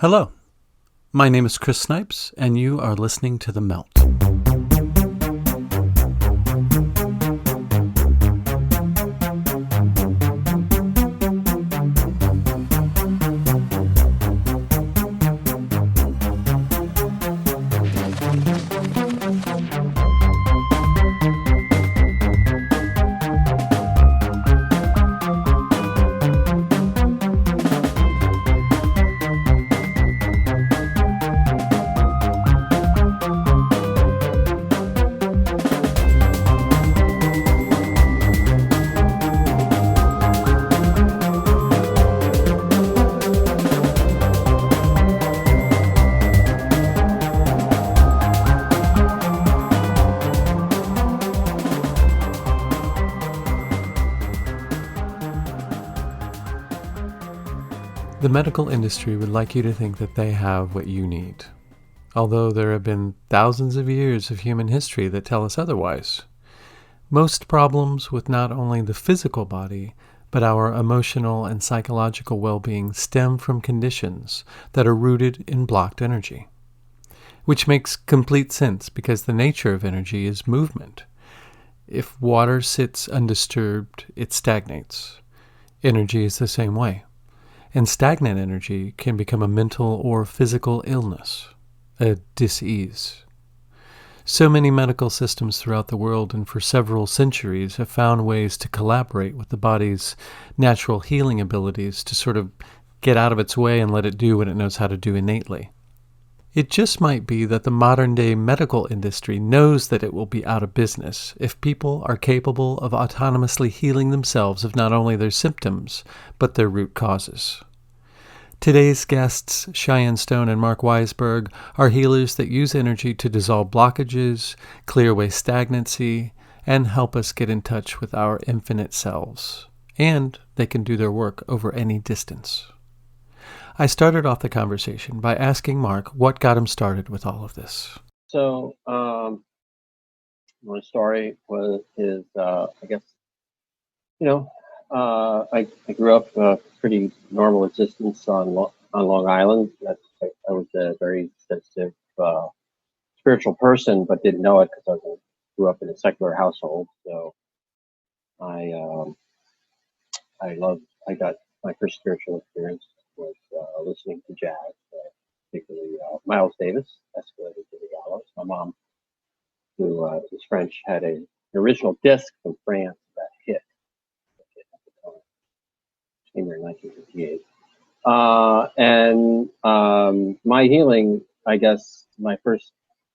Hello, my name is Chris Snipes, and you are listening to The Melt. The medical industry would like you to think that they have what you need, although there have been thousands of years of human history that tell us otherwise. Most problems with not only the physical body, but our emotional and psychological well-being stem from conditions that are rooted in blocked energy, which makes complete sense because the nature of energy is movement. If water sits undisturbed, it stagnates. Energy is the same way. And stagnant energy can become a mental or physical illness, a dis-ease. So many medical systems throughout the world and for several centuries have found ways to collaborate with the body's natural healing abilities to sort of get out of its way and let it do what it knows how to do innately. It just might be that the modern-day medical industry knows that it will be out of business if people are capable of autonomously healing themselves of not only their symptoms, but their root causes. Today's guests, Cheyene Stone and Marc Weisburg, are healers that use energy to dissolve blockages, clear away stagnancy, and help us get in touch with our infinite selves. And they can do their work over any distance. I started off the conversation by asking Marc what got him started with all of this. So, my story is I guess, I grew up a pretty normal existence on Long Island. I was a very sensitive, spiritual person, but didn't know it because grew up in a secular household. So I got my first spiritual experience was listening to jazz, particularly Miles Davis, Escalator to the Gallows. My mom, who is French, had an original disc from France that hit at the time. It came here in 1958. My healing, I guess, my first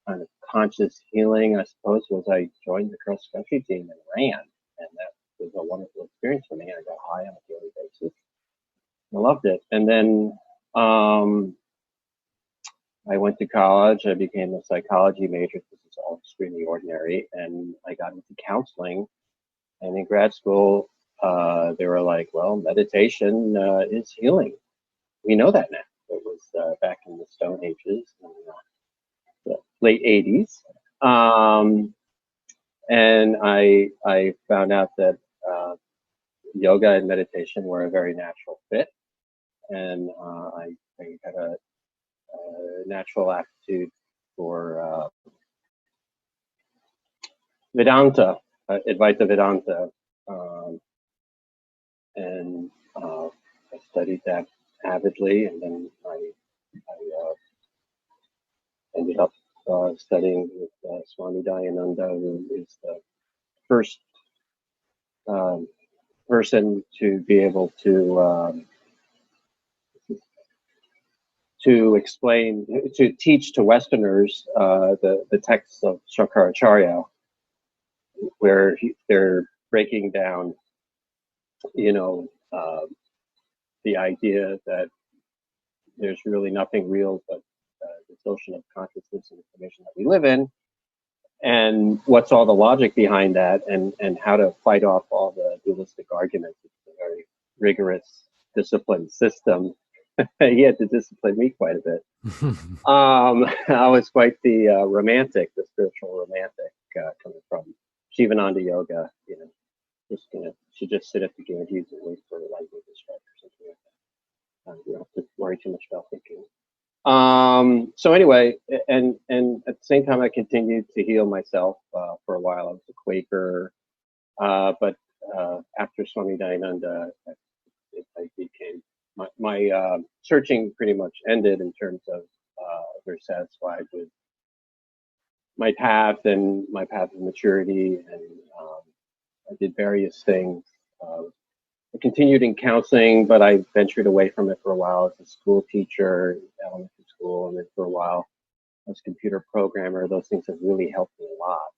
kind of conscious healing, I suppose, was I joined the cross country team and ran, and that was a wonderful experience for me. I got high on a daily basis. I loved it. And then I went to college. I became a psychology major. This is all extremely ordinary. And I got into counseling. And in grad school, they were like, well, meditation is healing. We know that now. It was back in the Stone Ages, in the late 80s. And I found out that yoga and meditation were a very natural fit. And I had a natural aptitude for Vedanta, Advaita Vedanta, and I studied that avidly, and then I ended up studying with Swami Dayananda, who is the first person to be able to explain, to teach to Westerners the texts of Shankaracharya, where they're breaking down, the idea that there's really nothing real but this ocean of consciousness and information that we live in, and what's all the logic behind that, and how to fight off all the dualistic arguments. It's a very rigorous, disciplined system. He had to discipline me quite a bit. I was quite the romantic, the spiritual romantic, coming from Shivananda yoga. Should just sit at the Ganges and wait for lightning to strike or something like that. You don't have to worry too much about thinking. So anyway, and at the same time, I continued to heal myself for a while. I was a Quaker, but after Swami Dayananda, I became my searching pretty much ended in terms of very satisfied with my path and my path of maturity, and I did various things. I continued in counseling, but I ventured away from it for a while as a school teacher, elementary school, and then for a while as a computer programmer. Those things have really helped me a lot.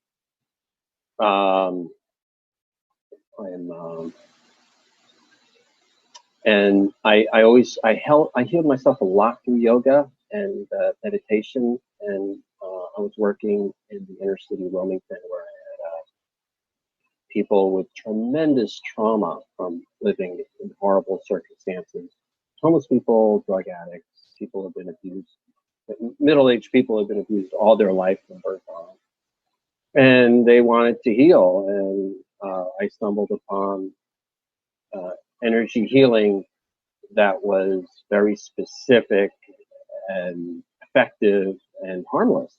And I healed myself a lot through yoga and meditation, and I was working in the inner city Wilmington, where I had people with tremendous trauma from living in horrible circumstances. Homeless people, drug addicts, people who have been abused, middle-aged people have been abused all their life from birth on, and they wanted to heal. And I stumbled upon energy healing that was very specific and effective and harmless.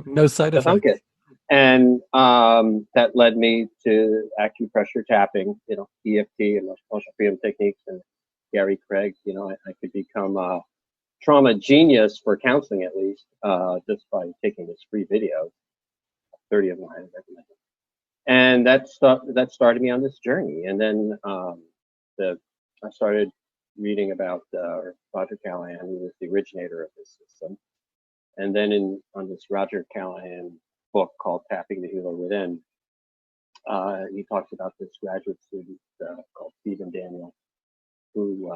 No side effects. And that led me to acupressure tapping, EFT and emotional freedom techniques, and Gary Craig. I could become a trauma genius for counseling, at least, just by taking this free video. 30 of them I recommend. And that started me on this journey. And then I started reading about Roger Callahan, who was the originator of this system. And then on this Roger Callahan book called Tapping the Healer Within, he talks about this graduate student called Stephen Daniel, who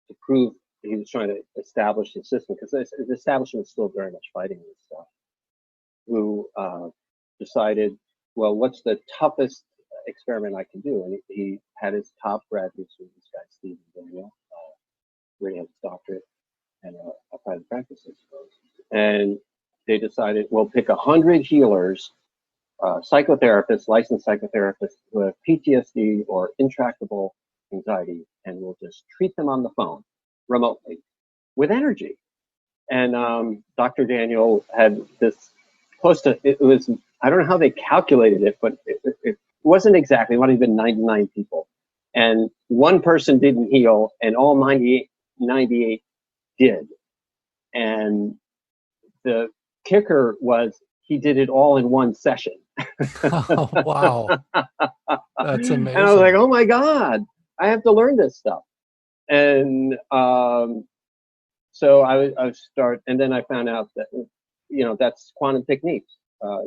to prove he was trying to establish the system, because the establishment is still very much fighting this stuff, who decided, well, what's the toughest experiment I can do? And he had his top graduate student, this guy Stephen Daniel, where he has his doctorate and a private practice, I suppose. And they decided, we'll pick 100 healers, psychotherapists, licensed psychotherapists who have PTSD or intractable anxiety, and we'll just treat them on the phone remotely with energy. And Dr. Daniel had this close to, it was, I don't know how they calculated it, but it wasn't exactly, it might have been 99 people. And one person didn't heal, and all 98 did. And the kicker was he did it all in one session. Oh, wow. That's amazing. And I was like, oh my God, I have to learn this stuff. And so I would start, and then I found out that, that's quantum techniques.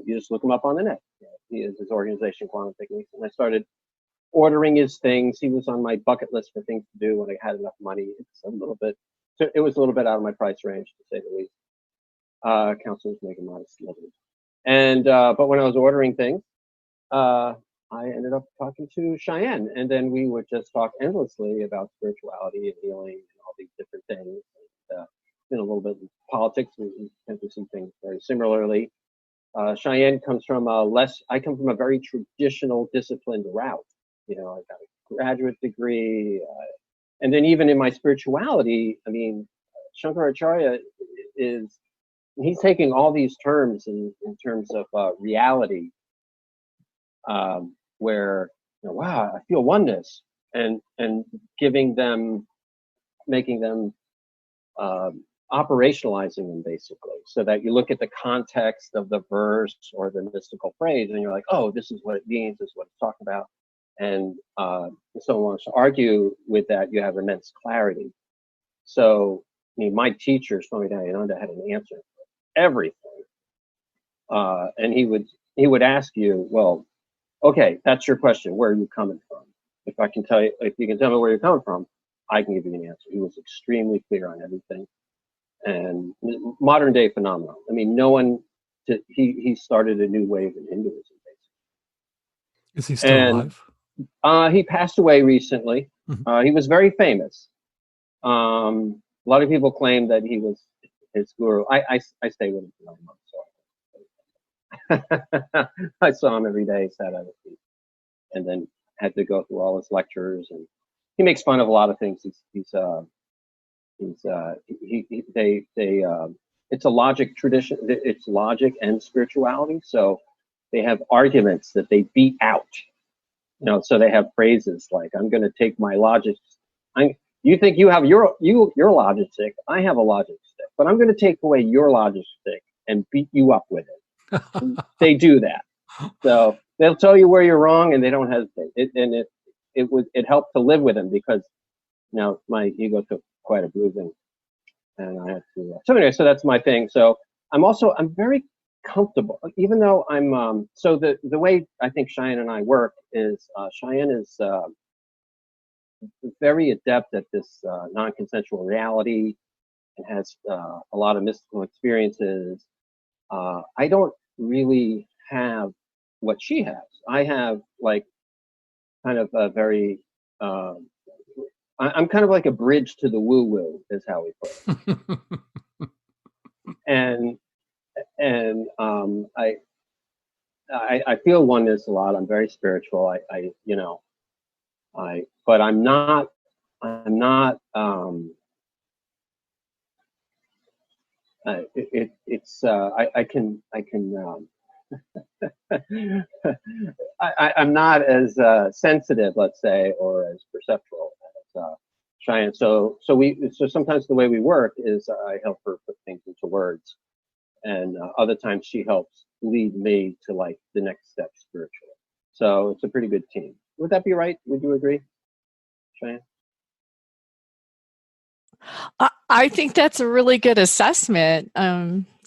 You just look him up on the net. He is his organization, Quantum Techniques. And I started ordering his things. He was on my bucket list for things to do when I had enough money. It was a little bit out of my price range, to say the least. Counselors make a modest living. And but when I was ordering things, I ended up talking to Cheyenne, and then we would just talk endlessly about spirituality and healing and all these different things. And a little bit of politics. We tend to see things very similarly. Cheyenne comes from I come from a very traditional, disciplined route. I got a graduate degree, and then even in my spirituality, I mean, Shankaracharya he's taking all these terms in terms of reality, where, wow, I feel oneness, and making them operationalizing them, basically, so that you look at the context of the verse or the mystical phrase, and you're like, oh, this is what it means, this is what it's talking about. And if someone wants to argue with that, you have immense clarity. So, I mean, my teacher, Swami Dayananda, had an answer for everything. And he would ask you, well, okay, that's your question. Where are you coming from? If you can tell me where you're coming from, I can give you an answer. He was extremely clear on everything. And modern day phenomenon. I mean, he started a new wave in Hinduism, basically. Is he still alive? He passed away recently. He was very famous. A lot of people claim that he was his guru. I stay with him for 9 months. So I saw him every day, sat at his feet, and then had to go through all his lectures. And he makes fun of a lot of things. He's He's they it's a logic tradition. It's logic and spirituality. So they have arguments that they beat out. So they have phrases like, "I'm going to take my logic. You think you have your logic stick. I have a logic stick, but I'm going to take away your logic stick and beat you up with it." They do that. So they'll tell you where you're wrong, and they don't hesitate. It helped to live with him, because now my ego took quite a bruising, and I had to. So anyway, so that's my thing. So I'm very comfortable, even though I'm. So the way I think Cheyenne and I work is, Cheyenne is very adept at this non-consensual reality, and has a lot of mystical experiences. I don't really have what she has. I have, like, kind of a very I'm kind of like a bridge to the woo-woo, is how we put it. and and I feel oneness a lot. I'm very spiritual. But I'm not. I'm not as sensitive, let's say, or as perceptual as Cheyenne. So sometimes the way we work is, I help her put things into words, and other times she helps lead me to, like, the next step spiritually. So it's a pretty good team. Would that be right? Would you agree, Cheyenne? I think that's a really good assessment.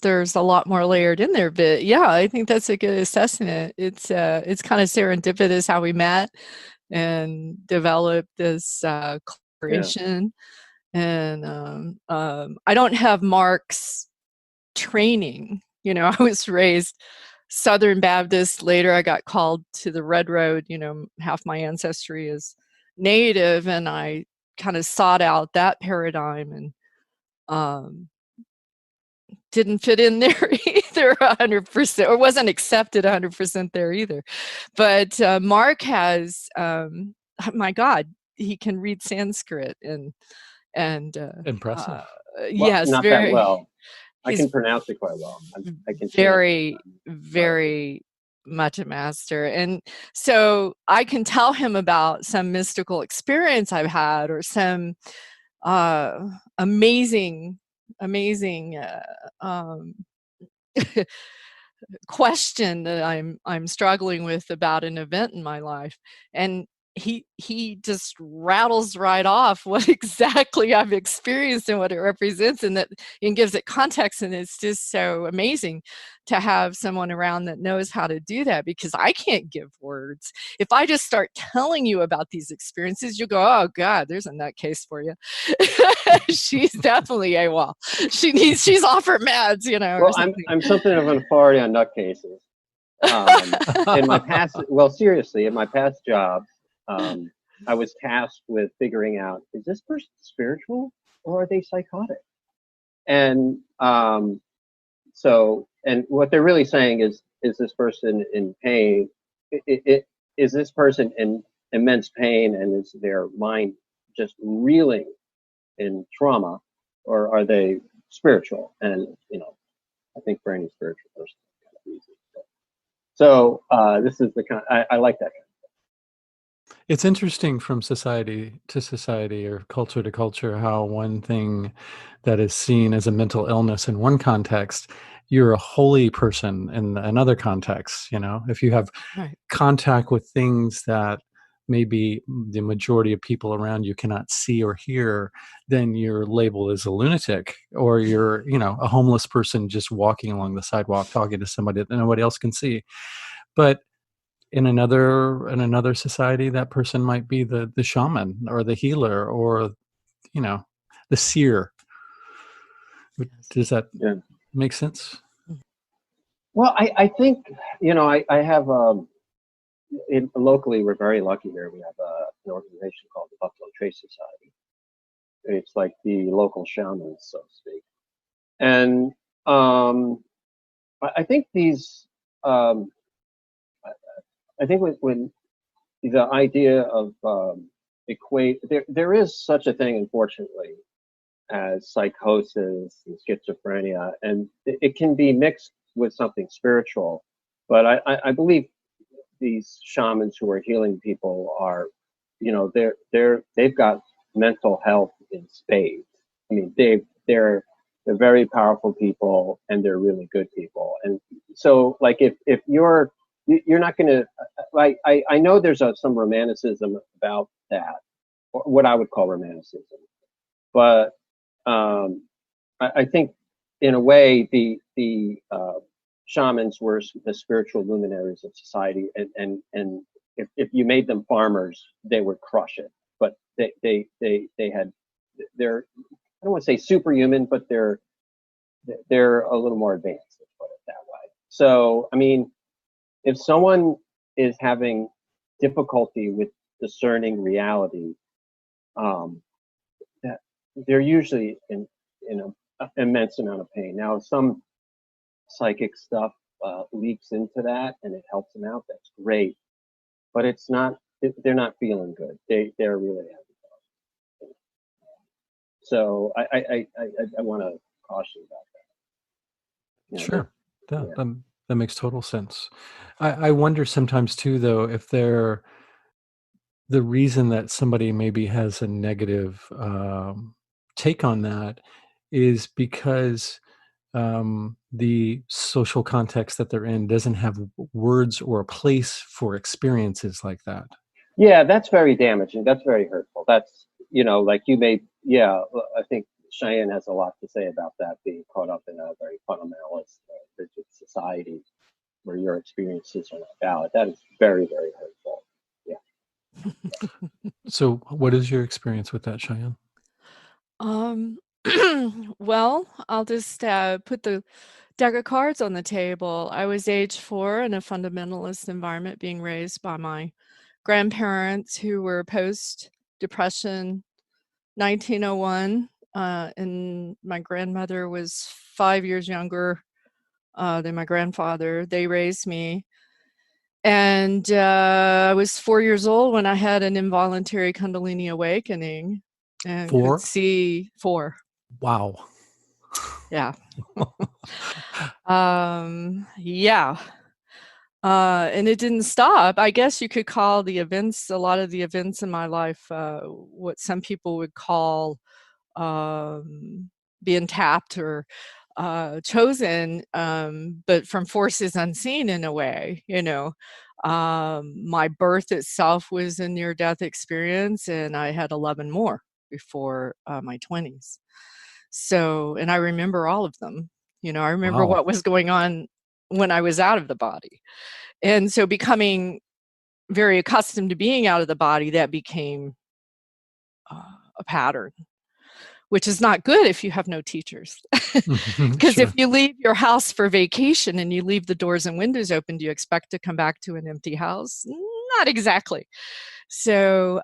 There's a lot more layered in there, but yeah, I think that's a good assessment. It's kind of serendipitous how we met and developed this collaboration. And I don't have Marc's training. I was raised Southern Baptist. Later, I got called to the Red Road. Half my ancestry is Native, and I kind of sought out that paradigm, and didn't fit in there either 100%, or wasn't accepted 100% there either. But Marc has, my God, he can read Sanskrit and Impressive. Yes, not very. That well. I He's can pronounce it quite well. I can very, very much a master. And so I can tell him about some mystical experience I've had, or some amazing question that I'm struggling with about an event in my life, and he just rattles right off what exactly I've experienced and what it represents, and gives it context. And it's just so amazing to have someone around that knows how to do that, because I can't give words. If I just start telling you about these experiences, you'll go, "Oh God, there's a nutcase for you." She's definitely AWOL. She's off her meds, Well, I'm something of an authority on nutcases. In my past, seriously, in my past jobs, I was tasked with figuring out, is this person spiritual or are they psychotic? And and what they're really saying is this person in pain? Is this person in immense pain, and is their mind just reeling in trauma, or are they spiritual? And I think for any spiritual person, it's kind of easy. So this is the kind. I like that kind. It's interesting from society to society, or culture to culture, how one thing that is seen as a mental illness in one context, you're a holy person in another context. If you have Right. contact with things that maybe the majority of people around you cannot see or hear, then you're labeled as a lunatic, or you're, a homeless person just walking along the sidewalk talking to somebody that nobody else can see. But in another society, that person might be the shaman, or the healer, or the seer. Does that make sense? Well, I think I have locally, we're very lucky here. We have an organization called the Buffalo Trace Society. It's like the local shamans, so to speak. And I think these I think when the idea of there is such a thing, unfortunately, as psychosis and schizophrenia, and it can be mixed with something spiritual. But I believe these shamans who are healing people are, they've got mental health in spades. I mean, they're very powerful people, and they're really good people. And so, like, if you're not going to, like, I know there's some romanticism about that, or what I would call romanticism, but I think in a way the shamans were the spiritual luminaries of society, and if you made them farmers, they would crush it. But they had, they're, I don't want to say superhuman, but they're a little more advanced, let's put it that way. So I mean, if someone is having difficulty with discerning reality, that they're usually in an immense amount of pain. Now, some psychic stuff leaks into that and it helps them out. That's great, but it's not. They're not feeling good. They're really having. So I want to caution about that. Sure. Yeah, Yeah. that makes total sense. I wonder sometimes too, though, if the reason that somebody maybe has a negative take on that is because the social context that they're in doesn't have words or a place for experiences like that. Yeah, that's very damaging. That's very hurtful. That's, like you made, yeah, I think Cheyenne has a lot to say about that, being caught up in a very fundamentalist, rigid society where your experiences are not valid. That is very, very hurtful. Yeah. So, what is your experience with that, Cheyenne? Um, well, I'll just put the deck of cards on the table. I was age 4 in a fundamentalist environment, being raised by my grandparents who were post-Depression 1901, and my grandmother was 5 years younger than my grandfather. They raised me. And I was 4 years old when I had an involuntary Kundalini awakening and could 4? see 4. Wow. Yeah. Yeah. And it didn't stop. I guess you could call a lot of the events in my life, what some people would call being tapped or chosen, but from forces unseen in a way, My birth itself was a near-death experience, and I had 11 more before my 20s. So, and I remember all of them. I remember Wow. what was going on when I was out of the body. And so becoming very accustomed to being out of the body, that became a pattern, which is not good if you have no teachers. Because if Sure. you leave your house for vacation and you leave the doors and windows open, do you expect to come back to an empty house? Not exactly. So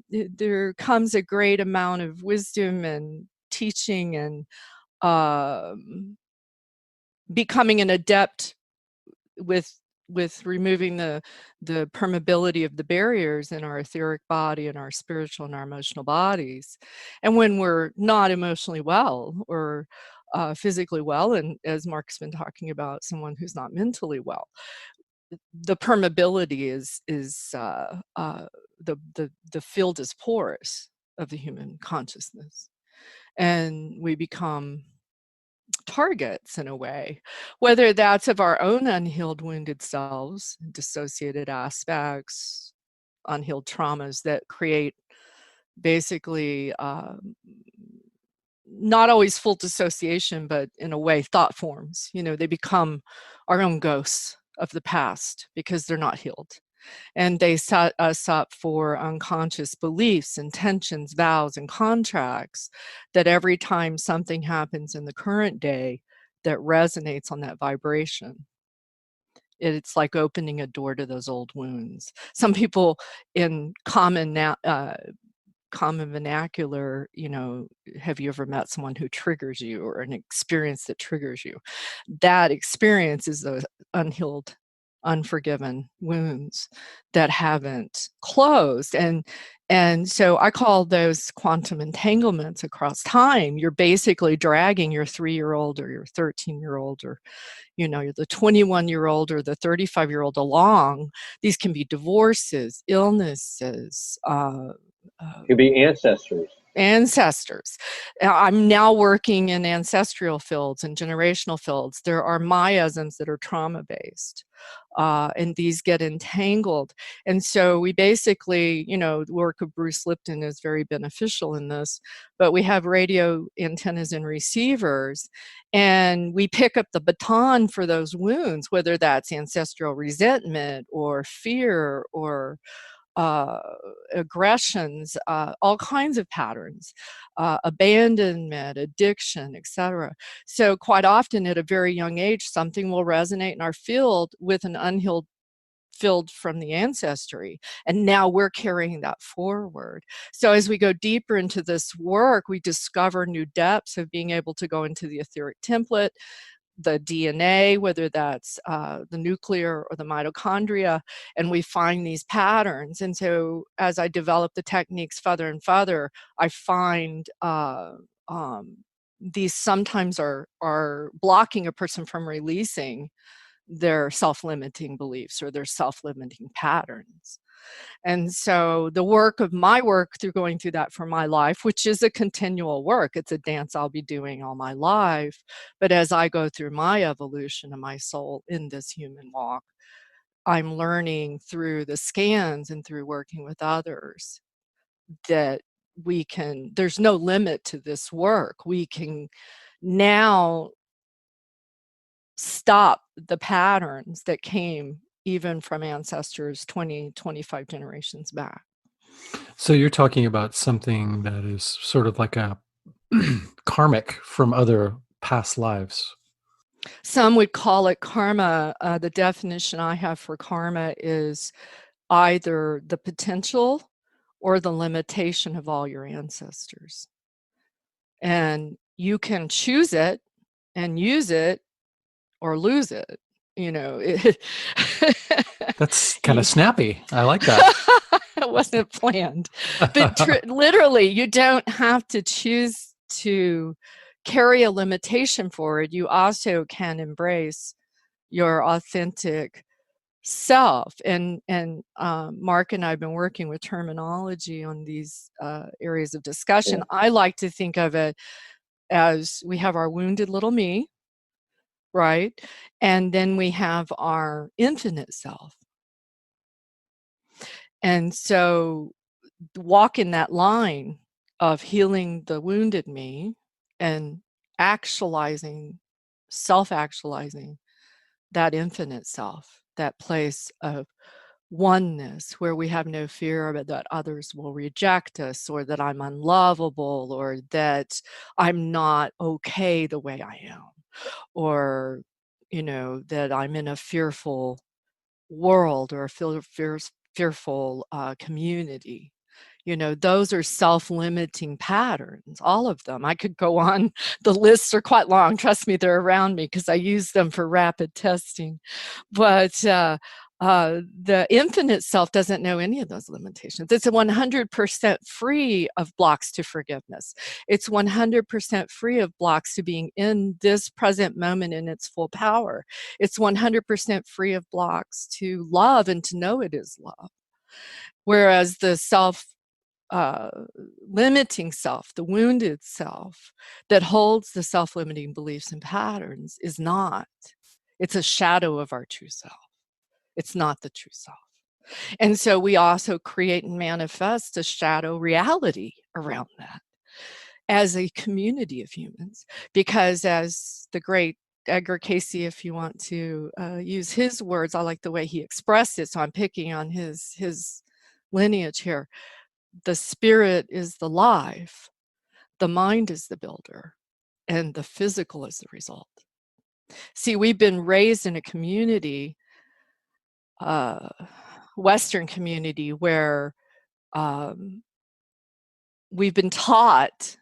there comes a great amount of wisdom and teaching and becoming an adept with removing the permeability of the barriers in our etheric body and our spiritual and our emotional bodies. And when we're not emotionally well or physically well, and as Marc's been talking about, someone who's not mentally well, the permeability is the field is porous of the human consciousness, and we become targets in a way, whether that's of our own unhealed wounded selves, dissociated aspects, unhealed traumas that create basically not always full dissociation, but in a way thought forms. They become our own ghosts of the past because they're not healed. And they set us up for unconscious beliefs, intentions, vows, and contracts that every time something happens in the current day that resonates on that vibration, it's like opening a door to those old wounds. Some people in common vernacular, have you ever met someone who triggers you, or an experience that triggers you? That experience is the unhealed, unforgiven wounds that haven't closed. And so I call those quantum entanglements across time. You're basically dragging your 3-year-old or your 13-year-old or, you know, the 21-year-old or the 35-year-old along. These can be divorces, illnesses, Could be ancestors. ancestors. I'm now working in ancestral fields and generational fields. There are miasms that are trauma based. And these get entangled. And so we basically, you know, the work of Bruce Lipton is very beneficial in this, but we have radio antennas and receivers, and we pick up the baton for those wounds, whether that's ancestral resentment or fear or uh, aggressions, all kinds of patterns, abandonment, addiction, etc. So quite often at a very young age, something will resonate in our field with an unhealed field from the ancestry, and now we're carrying that forward. So as we go deeper into this work, we discover new depths of being able to go into the etheric template, the DNA, whether that's the nuclear or the mitochondria, and we find these patterns. And so as I develop the techniques further and further, I find these sometimes are blocking a person from releasing their self-limiting beliefs or their self-limiting patterns. And so the work of my work through going through that for my life, which is a continual work, it's a dance I'll be doing all my life. But as I go through my evolution of my soul in this human walk, I'm learning through the scans and through working with others that there's no limit to this work. We can now stop the patterns that came even from ancestors 20, 25 generations back. So you're talking about something that is sort of like a karmic from other past lives. Some would call it karma. The definition I have for karma is either the potential or the limitation of all your ancestors. And you can choose it and use it or lose it. You know, That's kind of snappy. I like that. it wasn't planned. But literally, you don't have to choose to carry a limitation forward. You also can embrace your authentic self. And Mark and I have been working with terminology on these areas of discussion. Yeah. I like to think of it as we have our wounded little me, right? And then we have our infinite self. And so walk in that line of healing the wounded me and actualizing, self-actualizing that infinite self, that place of oneness where we have no fear that others will reject us or that I'm unlovable or that I'm not okay the way I am or, you know, that I'm in a fearful world or a fearful community. You know, those are self-limiting patterns, all of them. I could go on. The lists are quite long. Trust me, they're around me because I use them for rapid testing. But the infinite self doesn't know any of those limitations. It's 100% free of blocks to forgiveness. It's 100% free of blocks to being in this present moment in its full power. It's 100% free of blocks to love and to know it is love. Whereas the limiting self, the wounded self that holds the self-limiting beliefs and patterns is not. It's a shadow of our true self. It's not the true self. And so we also create and manifest a shadow reality around that as a community of humans, because as the great Edgar Cayce, if you want to use his words, I like the way he expressed it, so I'm picking on his lineage here. The spirit is the life, the mind is the builder, and the physical is the result. See, we've been raised in a community, Western community, where we've been taught,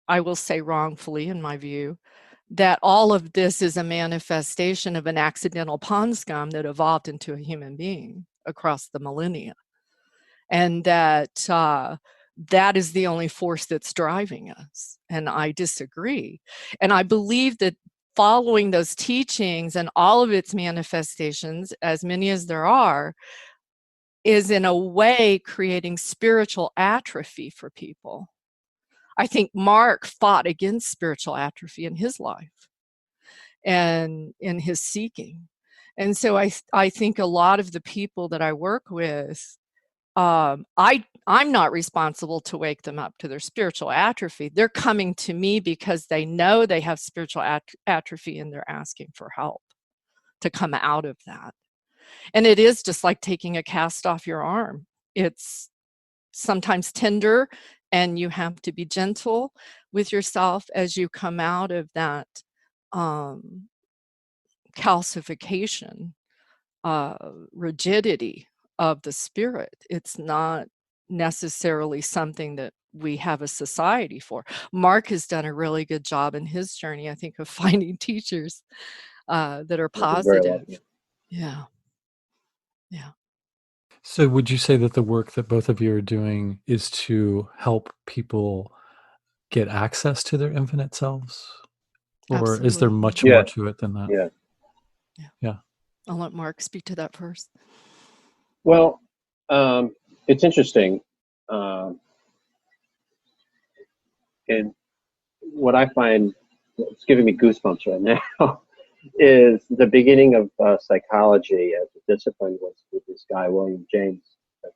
I will say wrongfully in my view, that all of this is a manifestation of an accidental pond scum that evolved into a human being across the millennia, and that that is the only force that's driving us. And I disagree. And I believe that following those teachings and all of its manifestations, as many as there are, is in a way creating spiritual atrophy for people. I think Mark fought against spiritual atrophy in his life and in his seeking. And so I think a lot of the people that I work with, I'm not responsible to wake them up to their spiritual atrophy. They're coming to me because they know they have spiritual atrophy and they're asking for help to come out of that. And it is just like taking a cast off your arm. It's sometimes tender, and you have to be gentle with yourself as you come out of that calcification, rigidity of the spirit. It's not necessarily something that we have a society for. Mark has done a really good job in his journey, I think, of finding teachers that are positive. Yeah. Yeah. So would you say that the work that both of you are doing is to help people get access to their infinite selves? Or is there Absolutely. much Yeah, more to it than that? yeah. Yeah. Yeah. I'll let Mark speak to that first. Well, it's interesting. Um, and what I find, it's giving me goosebumps right now, is the beginning of psychology as a discipline was with this guy, William James, a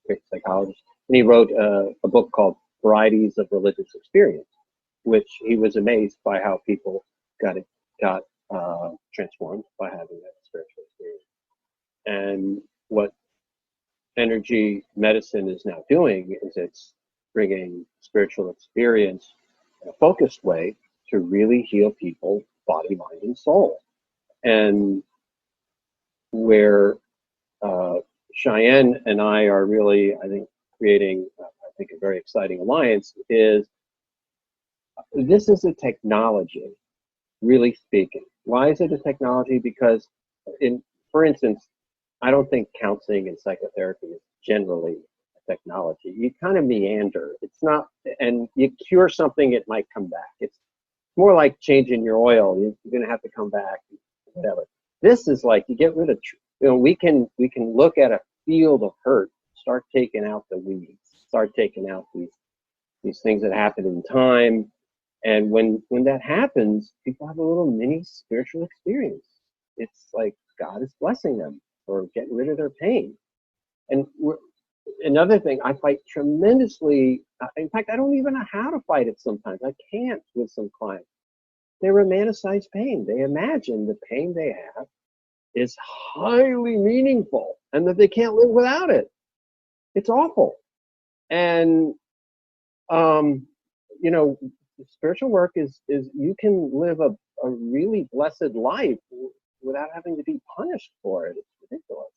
great psychologist. And he wrote a book called Varieties of Religious Experience, which he was amazed by how people got transformed by having that spiritual experience. And what energy medicine is now doing is it's bringing spiritual experience in a focused way to really heal people, body, mind, and soul. And where Cheyenne and I are really, I think, creating, I think, a very exciting alliance is this is a technology, really speaking. Why is it a technology? Because, for instance, I don't think counseling and psychotherapy is generally a technology. You kind of meander. It's not, and you cure something, it might come back. It's more like changing your oil. You're going to have to come back, whatever. This is like you get rid of, we can look at a field of hurt, start taking out the weeds, start taking out these things that happen in time. And when that happens, people have a little mini spiritual experience. It's like God is blessing them or getting rid of their pain. And another thing, I fight tremendously. In fact, I don't even know how to fight it sometimes. I can't with some clients. They romanticize pain. They imagine the pain they have is highly meaningful and that they can't live without it. It's awful. And, spiritual work is you can live a really blessed life without having to be punished for it. It's ridiculous.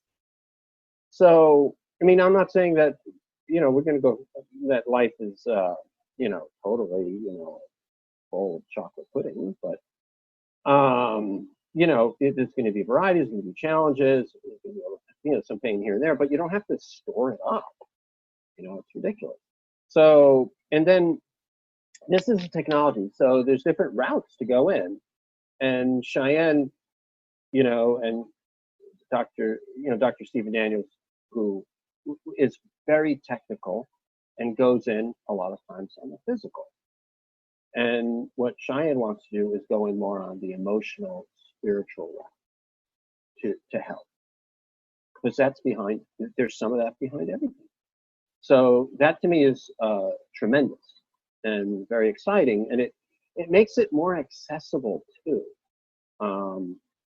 So, I mean, I'm not saying that, we're going to go, that life is, totally, full of chocolate pudding, but, there's going to be variety, there's going to be challenges, there's going to be, some pain here and there, but you don't have to store it up. It's ridiculous. So, and then this is a technology. So there's different routes to go in. And Cheyenne, and Dr. Stephen Daniels, who is very technical and goes in a lot of times on the physical. And what Cheyenne wants to do is go in more on the emotional, spiritual route to help. Because there's some of that behind everything. So that to me is tremendous and very exciting. And it makes it more accessible too.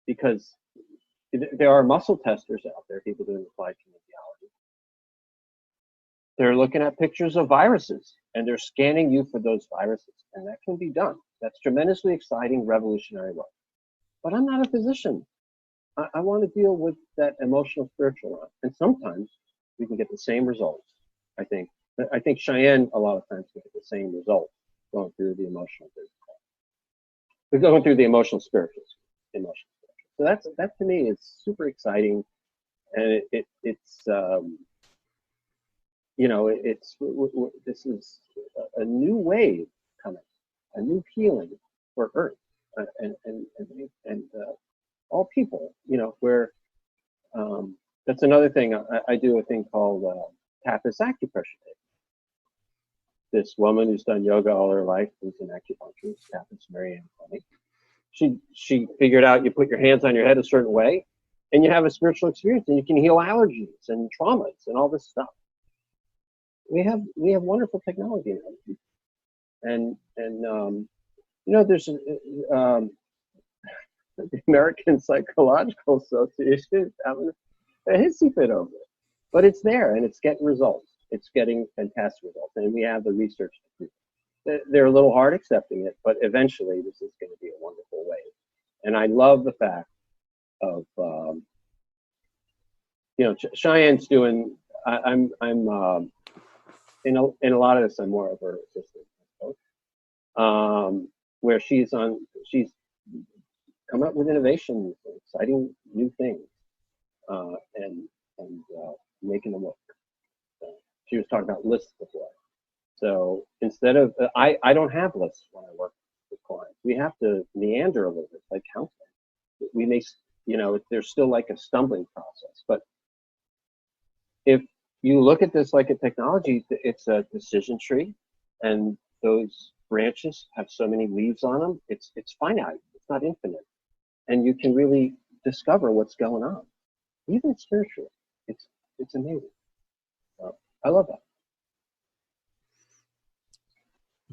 Because there are muscle testers out there, people doing applied kinesiology. They're looking at pictures of viruses and they're scanning you for those viruses. And that can be done. That's tremendously exciting, revolutionary work. But I'm not a physician. I want to deal with that emotional, spiritual one. And sometimes we can get the same results. I think Cheyenne a lot of times get the same results going through the emotional physical. we're going through the emotional. So that to me is super exciting, and it's this is a new wave coming, a new healing for Earth, and all people. Where that's another thing. I do a thing called Tapas acupressure. This woman who's done yoga all her life, who's an acupuncturist, Tapas Marianne Fleming. She figured out you put your hands on your head a certain way, and you have a spiritual experience, and you can heal allergies and traumas and all this stuff. We have wonderful technology now, and there's the American Psychological Association having a hissy fit over it, but it's there and it's getting results. It's getting fantastic results, and we have the research to prove it. They're a little hard accepting it, but eventually this is going to be a wonderful wave. And I love the fact of Cheyenne's doing. I'm in a lot of this. I'm more of her assistant, where she's come up with innovations, and exciting new things, and making them work. She was talking about lists before. So instead of, I don't have lists when I work with clients. We have to meander a little bit, like counseling. We may, there's still like a stumbling process. But if you look at this like a technology, it's a decision tree, and those branches have so many leaves on them. It's finite. It's not infinite, and you can really discover what's going on, even spiritually. It's amazing. So I love that.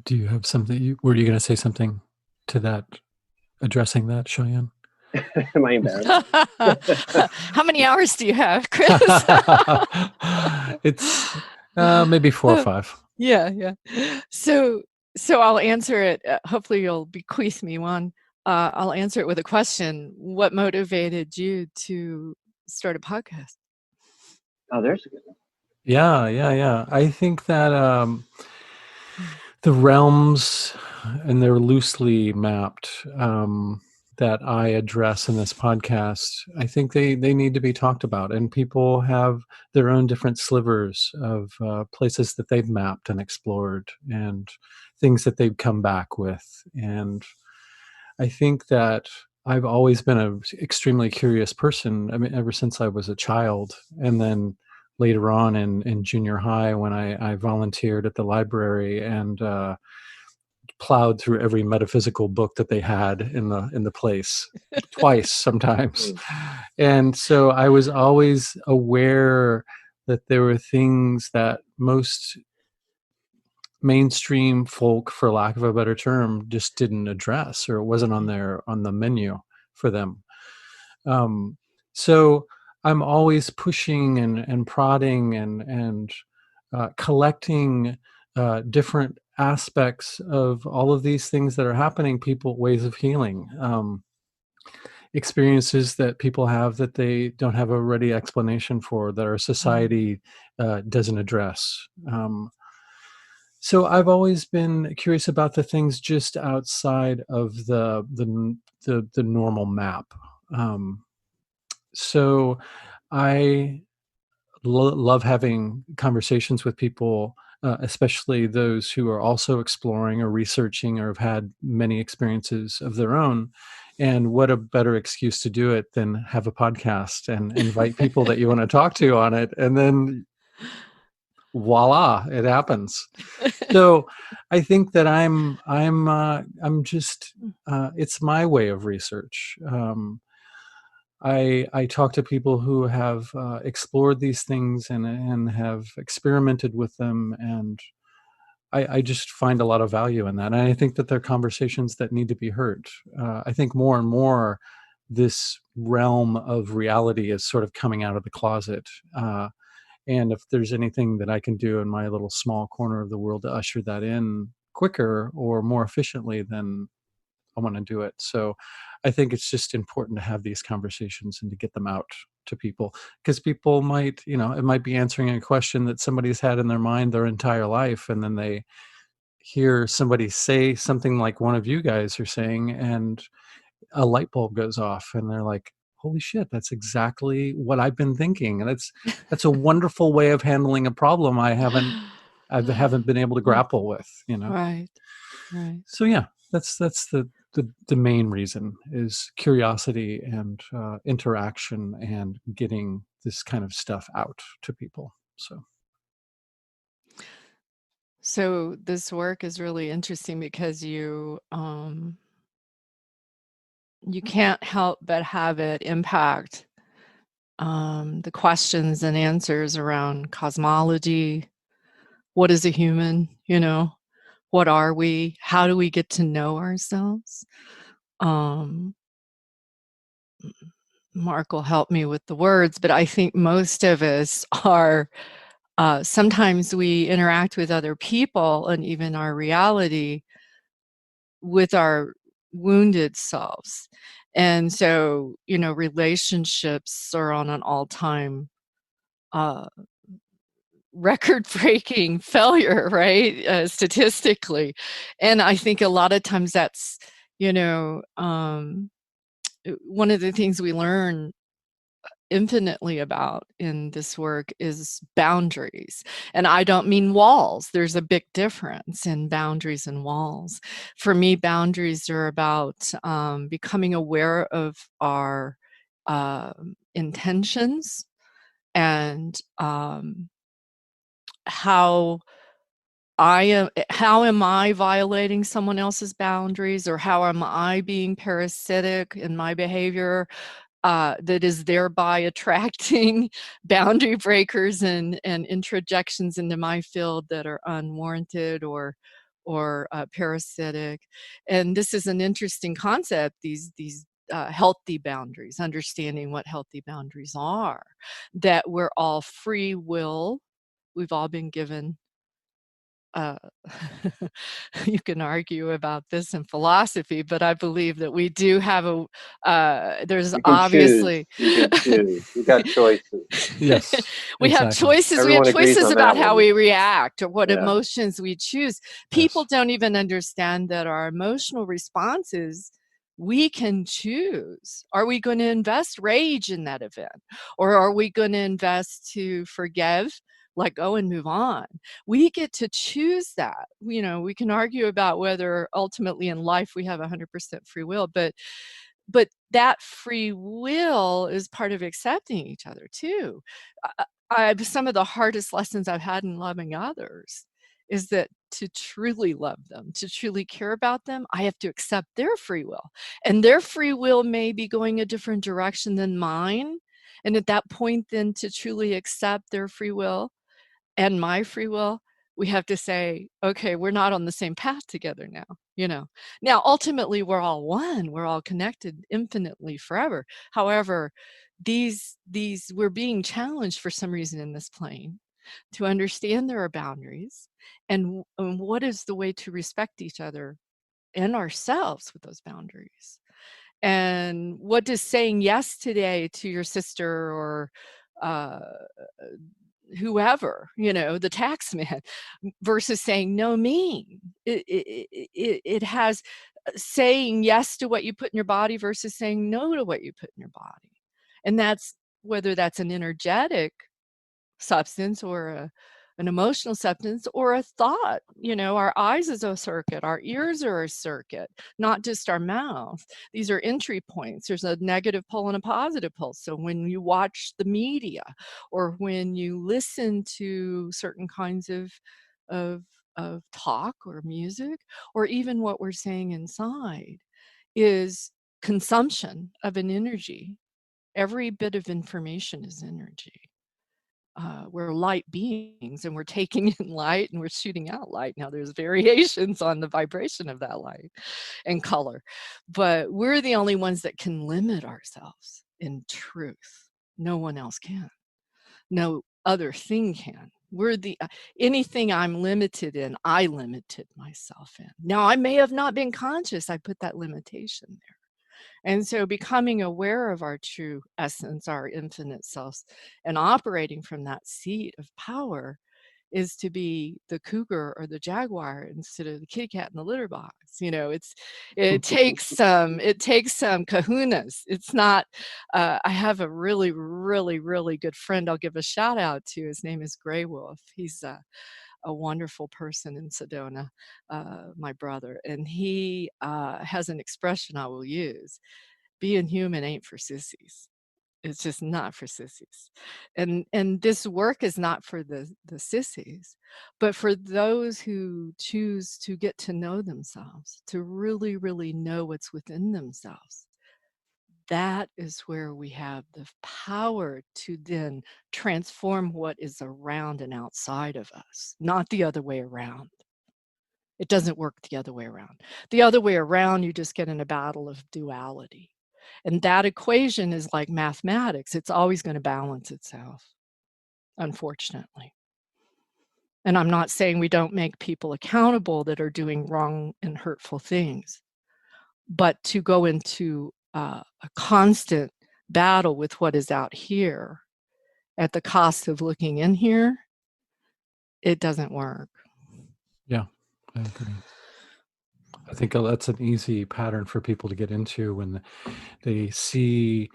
Do you have something? Were you going to say something to that, addressing that, Cheyenne? Am I embarrassed? How many hours do you have, Chris? It's maybe 4 or 5. Yeah. So I'll answer it. Hopefully you'll bequeath me one. I'll answer it with a question. What motivated you to start a podcast? Oh, there's a good one. Yeah. I think that the realms, and they're loosely mapped, that I address in this podcast, I think they need to be talked about, and people have their own different slivers of places that they've mapped and explored, and things that they've come back with. And I think that I've always been an extremely curious person. I mean, ever since I was a child, and then later on in junior high, when I volunteered at the library and plowed through every metaphysical book that they had in the place, twice sometimes. And so I was always aware that there were things that most mainstream folk, for lack of a better term, just didn't address, or it wasn't on the menu for them. So I'm always pushing and prodding and collecting different aspects of all of these things that are happening, ways of healing, experiences that people have that they don't have a ready explanation for, that our society doesn't address. So I've always been curious about the things just outside of the normal map. So I love having conversations with people, especially those who are also exploring or researching or have had many experiences of their own. And what a better excuse to do it than have a podcast and invite people that you want to talk to on it, and then voila, it happens. So I think that I'm just it's my way of research. I talk to people who have explored these things and have experimented with them, and I just find a lot of value in that. And I think that they're conversations that need to be heard. I think more and more this realm of reality is sort of coming out of the closet. And if there's anything that I can do in my little small corner of the world to usher that in quicker or more efficiently, then I want to do it. So I think it's just important to have these conversations and to get them out to people, because people might, it might be answering a question that somebody's had in their mind their entire life, and then they hear somebody say something like one of you guys are saying, and a light bulb goes off, and they're like, "Holy shit, that's exactly what I've been thinking." And that's a wonderful way of handling a problem I haven't been able to grapple with, you know. Right. Right. So yeah, that's the main reason is curiosity and interaction and getting this kind of stuff out to people. So this work is really interesting because you can't help but have it impact the questions and answers around cosmology. What is a human? You know, what are we? How do we get to know ourselves? Um, Mark will help me with the words, but I think most of us are. Sometimes we interact with other people and even our reality with our wounded selves. And so, you know, relationships are on an all-time uh, record-breaking failure, right? Statistically. And I think a lot of times that's, you know, one of the things we learn infinitely about in this work is boundaries. And I don't mean walls. There's a big difference in boundaries and walls. For me, boundaries are about becoming aware of our intentions and how how am I violating someone else's boundaries, or how am I being parasitic in my behavior that is thereby attracting boundary breakers and introjections into my field that are unwarranted or parasitic. And this is an interesting concept. These healthy boundaries, understanding what healthy boundaries are, that we're all free will. We've all been given uh, you can argue about this in philosophy, but I believe that we do have there's You can choose. obviously You can choose. You got choices. Yes, we have exactly. choices. We have Everyone agrees choices on about that how one. we react or what Yeah. emotions we choose. People Yes. don't even understand that our emotional responses, we can choose. Are we going to invest rage in that event? Or are we going to invest to forgive, let go, and move on? We get to choose that. You know, we can argue about whether ultimately in life we have 100% free will, but that free will is part of accepting each other too. Some of the hardest lessons I've had in loving others is that to truly love them, to truly care about them, I have to accept their free will. And their free will may be going a different direction than mine. And at that point, then to truly accept their free will and my free will, we have to say, okay, we're not on the same path together now, you know. Now, ultimately, we're all one, we're all connected infinitely forever. However, we're being challenged for some reason in this plane to understand there are boundaries and what is the way to respect each other and ourselves with those boundaries. And what does saying yes today to your sister or uh, whoever, you know, the tax man, versus saying no mean? It has saying yes to what you put in your body versus saying no to what you put in your body. And that's whether that's an energetic substance or an emotional substance or a thought. You know, our eyes is a circuit, our ears are a circuit, not just our mouth. These are entry points. There's a negative pole and a positive pole. So when you watch the media or when you listen to certain kinds of of talk or music, or even what we're saying inside, is consumption of an energy. Every bit of information is energy. We're light beings and we're taking in light and we're shooting out light. Now, there's variations on the vibration of that light and color, but we're the only ones that can limit ourselves in truth. No one else can. No other thing can. We're the anything I'm limited in, I limited myself in. Now, I may have not been conscious, I put that limitation there. And so becoming aware of our true essence, our infinite selves, and operating from that seat of power is to be the cougar or the jaguar instead of the kitty cat in the litter box. You know, it takes some kahunas. It's not. I have a really, really, really good friend. I'll give a shout out to. His name is Gray Wolf. He's a wonderful person in Sedona, my brother, and he has an expression I will use: "Being human ain't for sissies." It's just not for sissies. And this work is not for the sissies, but for those who choose to get to know themselves, to really, really know what's within themselves. That is where we have the power to then transform what is around and outside of us, not the other way around. It doesn't work the other way around. The other way around, you just get in a battle of duality. And that equation is like mathematics. It's always going to balance itself, unfortunately. And I'm not saying we don't make people accountable that are doing wrong and hurtful things, but to go into a constant battle with what is out here at the cost of looking in here, it doesn't work. Yeah, I agree. I think that's an easy pattern for people to get into when they see,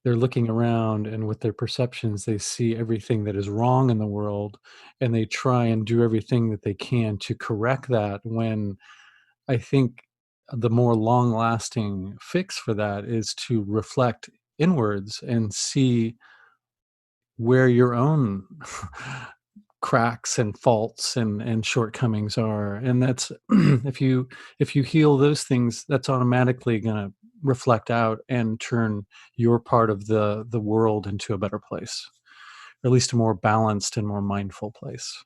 they're looking around, and with their perceptions, they see everything that is wrong in the world, and they try and do everything that they can to correct that. When I think the more long lasting fix for that is to reflect inwards and see where your own cracks and faults and shortcomings are. And that's if you heal those things, that's automatically going to reflect out and turn your part of the world into a better place, or at least a more balanced and more mindful place.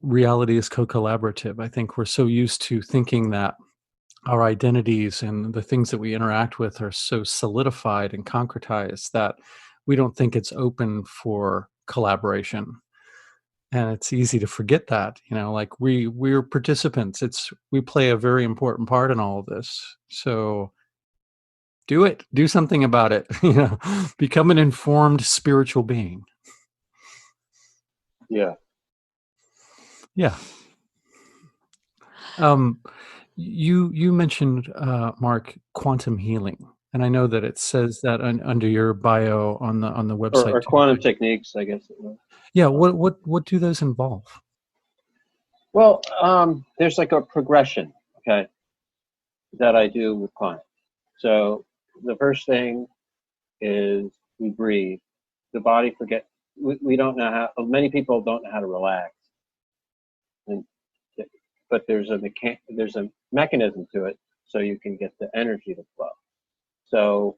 Reality is co-collaborative. I think we're so used to thinking that our identities and the things that we interact with are so solidified and concretized that we don't think it's open for collaboration. And it's easy to forget that, like we're participants. We play a very important part in all of this. So do something about it. Become an informed spiritual being. Yeah. Yeah. You mentioned, Mark, quantum healing, and I know that it says that under your bio on the website Or too. quantum techniques, I guess it was. Yeah, what do those involve? Well, there's like a progression, okay, that I do with clients. So the first thing is we breathe. The body we don't know how, many people don't know how to relax. And, but there's a mechanism to it so you can get the energy to flow. So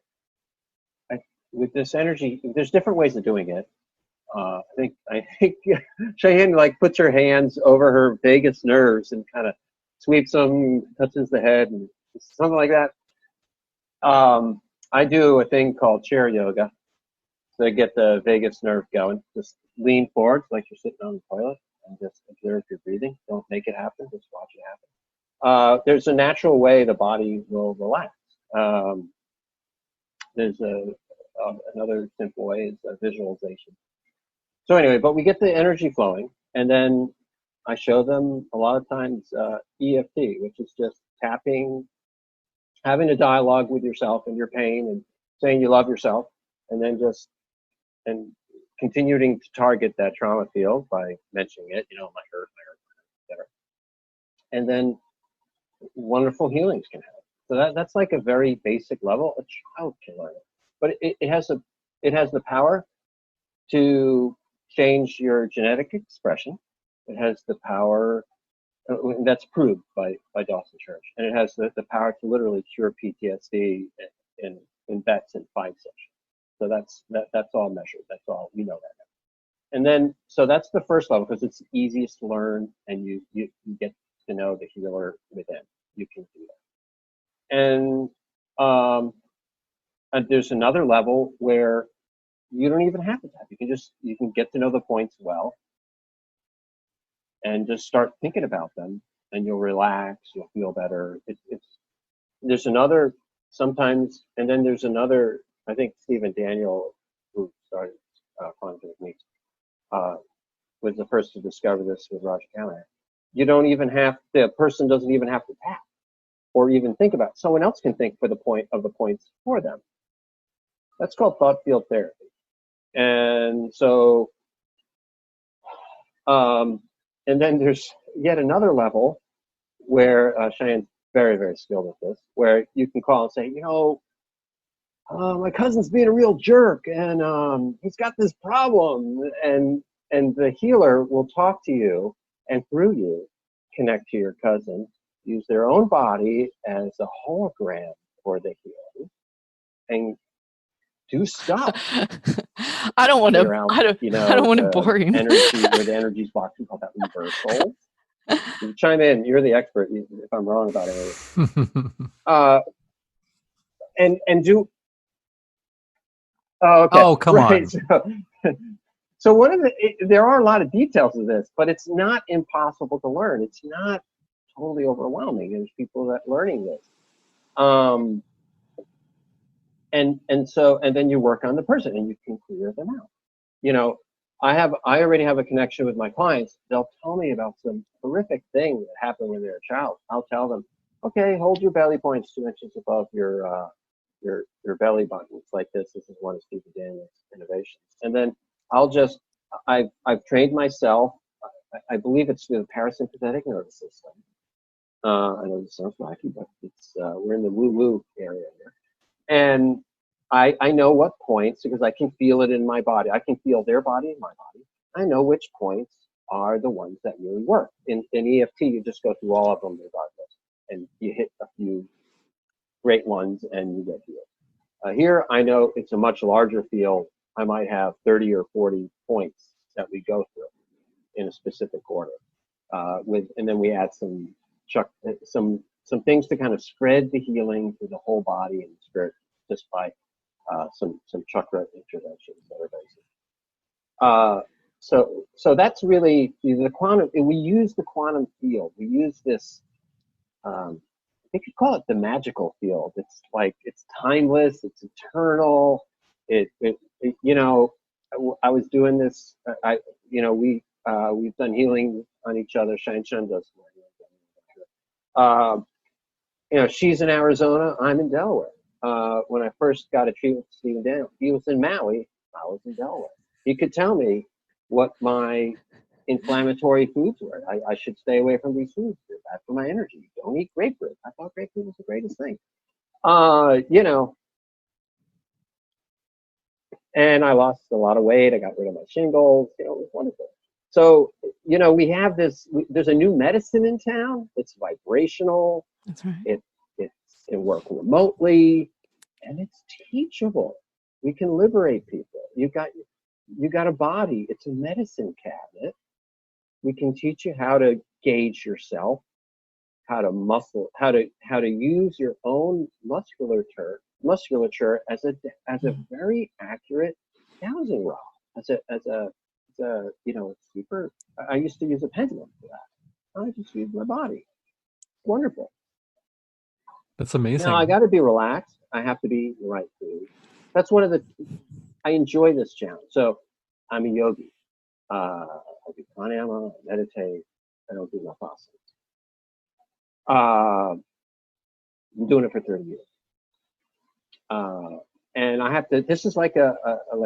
with this energy, there's different ways of doing it. I think Cheyenne like puts her hands over her vagus nerves and kind of sweeps them, touches the head, and something like that. I do a thing called chair yoga to get the vagus nerve going. Just lean forward like you're sitting on the toilet and just observe your breathing. Don't make it happen. Just watch it happen. There's a natural way the body will relax. There's another simple way is a visualization. So anyway, but we get the energy flowing, and then I show them a lot of times EFT, which is just tapping, having a dialogue with yourself and your pain, and saying you love yourself, and then and continuing to target that trauma field by mentioning it, my hurt, etc. And then wonderful healings can happen. So that's like a very basic level. A child can learn it, but it has the power to change your genetic expression. It has the power, that's proved by Dawson Church, and it has the power to literally cure PTSD in vets in 5 sessions. So that's all measured. That's all we know that now. And then so that's the first level because it's the easiest to learn, and you get to know the healer within. You can do that. And there's another level where you don't even have to tap. You can get to know the points well and just start thinking about them, and you'll relax, you'll feel better. There's another sometimes, and then there's another, I think Stephen Daniel, who started quantum techniques, was the first to discover this with Roger Callahan. You don't even have, the person doesn't even have to tap or even think about it. Someone else can think for the points for them. That's called thought field therapy. And so, and then there's yet another level where Cheyenne's very, very skilled at this, where you can call and say, you know, my cousin's being a real jerk, and he's got this problem, and the healer will talk to you, and through you, connect to your cousin, use their own body as a hologram for the healing, and do stuff. I don't want to. You I don't want to bore you. Energy, where the energy's blocked, we call that reversal. You chime in. You're the expert. If I'm wrong about anything, and do. Oh, okay. Oh, come on. So one of there are a lot of details of this, but it's not impossible to learn. It's not totally overwhelming. There's people that are learning this. And then you work on the person and you can clear them out. You know, I already have a connection with my clients. They'll tell me about some horrific thing that happened when they were a child. I'll tell them, okay, hold your belly points 2 inches above your belly button. It's like this. This is one of Stephen Daniels' innovations. And then I've trained myself. I believe it's through the parasympathetic nervous system. I know this sounds wacky, but it's we're in the woo-woo area here. And I know what points, because I can feel it in my body. I can feel their body in my body. I know which points are the ones that really work. In EFT, you just go through all of them regardless, and you hit a few great ones and you get healed. Here, I know it's a much larger field. I might have 30 or 40 points that we go through in a specific order. And then we add some things to kind of spread the healing through the whole body and spirit just by some chakra interventions that are basic. So that's really the quantum. We use the quantum field. We use this. You could call it the magical field. It's like it's timeless. It's eternal. You know, I was doing this. We've done healing on each other. Cheyene does. You know, she's in Arizona. I'm in Delaware. When I first got a treatment with Stephen Daniels, he was in Maui. I was in Delaware. He could tell me what my inflammatory foods were. I should stay away from these foods. They're bad for my energy. Don't eat grapefruit. I thought grapefruit was the greatest thing. You know, and I lost a lot of weight. I got rid of my shingles. You know, it was wonderful. So, you know, we have this, there's a new medicine in town. It's vibrational. That's right. It can work remotely, and it's teachable. We can liberate people. You got a body. It's a medicine cabinet. We can teach you how to gauge yourself, how to use your own musculature as a very accurate dowsing rod, as a you know, super. I used to use a pendulum for that. I just use my body. Wonderful. That's amazing. Now I got to be relaxed. I have to be the right food. That's one of the. I enjoy this challenge. So I'm a yogi. I do pranayama, I meditate. I don't do vipassana. I'm doing it for 30 years. And I have to. This is like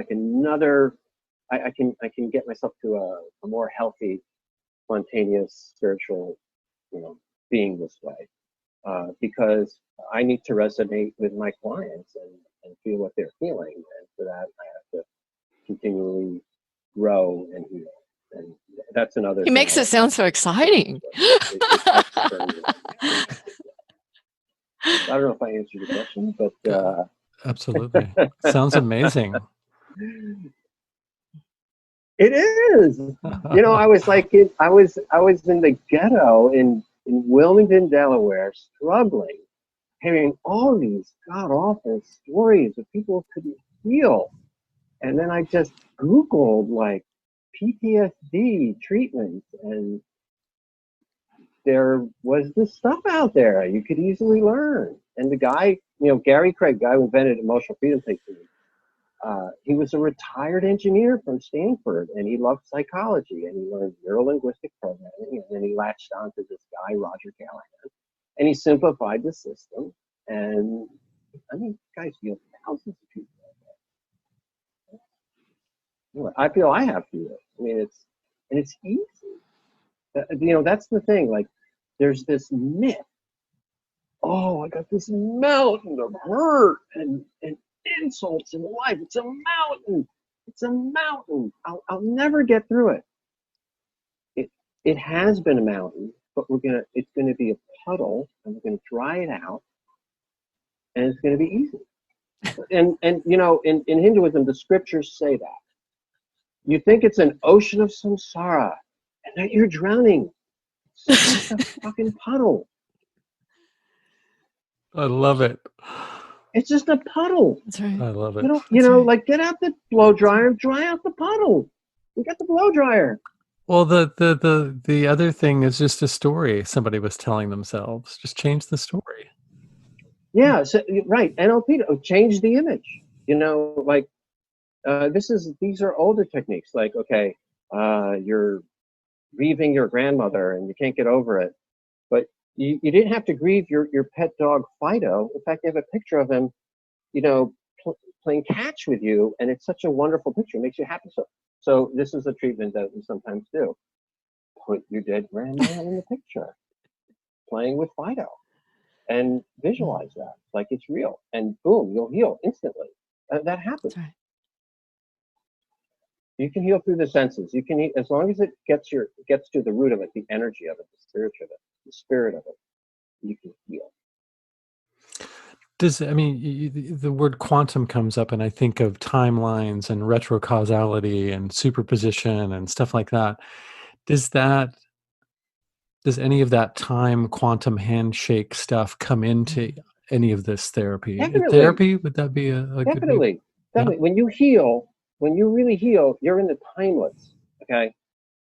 another. I can get myself to a more healthy, spontaneous, spiritual, you know, being this way, because I need to resonate with my clients and feel what they're feeling, and for that I have to continually grow and heal. And that's another. He makes it sound so exciting. I don't know if I answered your question, but absolutely, sounds amazing. It is. You know, I was in the ghetto in Wilmington, Delaware, struggling, hearing all these god-awful stories of people who couldn't heal. And then I just Googled like PTSD treatments, and there was this stuff out there you could easily learn. And the guy, you know, Gary Craig, guy who invented emotional freedom technique, he was a retired engineer from Stanford, and he loved psychology, and he learned neurolinguistic programming, and then he latched on to this guy, Roger Callahan, and he simplified the system. And I mean, guys, you have thousands of people like that. I feel I have to. I mean, it's easy. You know, that's the thing. Like, there's this myth. Oh, I got this mountain of hurt and insults in life. It's a mountain. It's a mountain. I'll never get through it. It has been a mountain, but it's gonna be a puddle, and we're gonna dry it out, and it's gonna be easy. And you know, in Hinduism, the scriptures say that. You think it's an ocean of samsara, and that you're drowning. It's just a fucking puddle. I love it. It's just a puddle. That's right. I love it. You know, like, get out the blow dryer and dry out the puddle. We got the blow dryer. Well, the other thing is just a story somebody was telling themselves. Just change the story. Yeah, so, right. NLP, change the image. You know, like, these are older techniques. Like, okay, you're grieving your grandmother and you can't get over it, but you didn't have to grieve your pet dog Fido. In fact, they have a picture of him, you know, playing catch with you, and it's such a wonderful picture. It makes you happy. So this is a treatment that we sometimes do. Put your dead grandma in the picture, playing with Fido, and visualize that like it's real, and boom, you'll heal instantly. That happens. That's right. You can heal through the senses. You can, as long as it gets to the root of it, the energy of it, the spirit of it, you can heal. The word quantum comes up, and I think of timelines and retrocausality and superposition and stuff like that. Does any of that time quantum handshake stuff come into any of this therapy? Definitely. Therapy, would that be a Definitely. good? Definitely. Yeah. When you heal, when you really heal, you're in the timeless. Okay,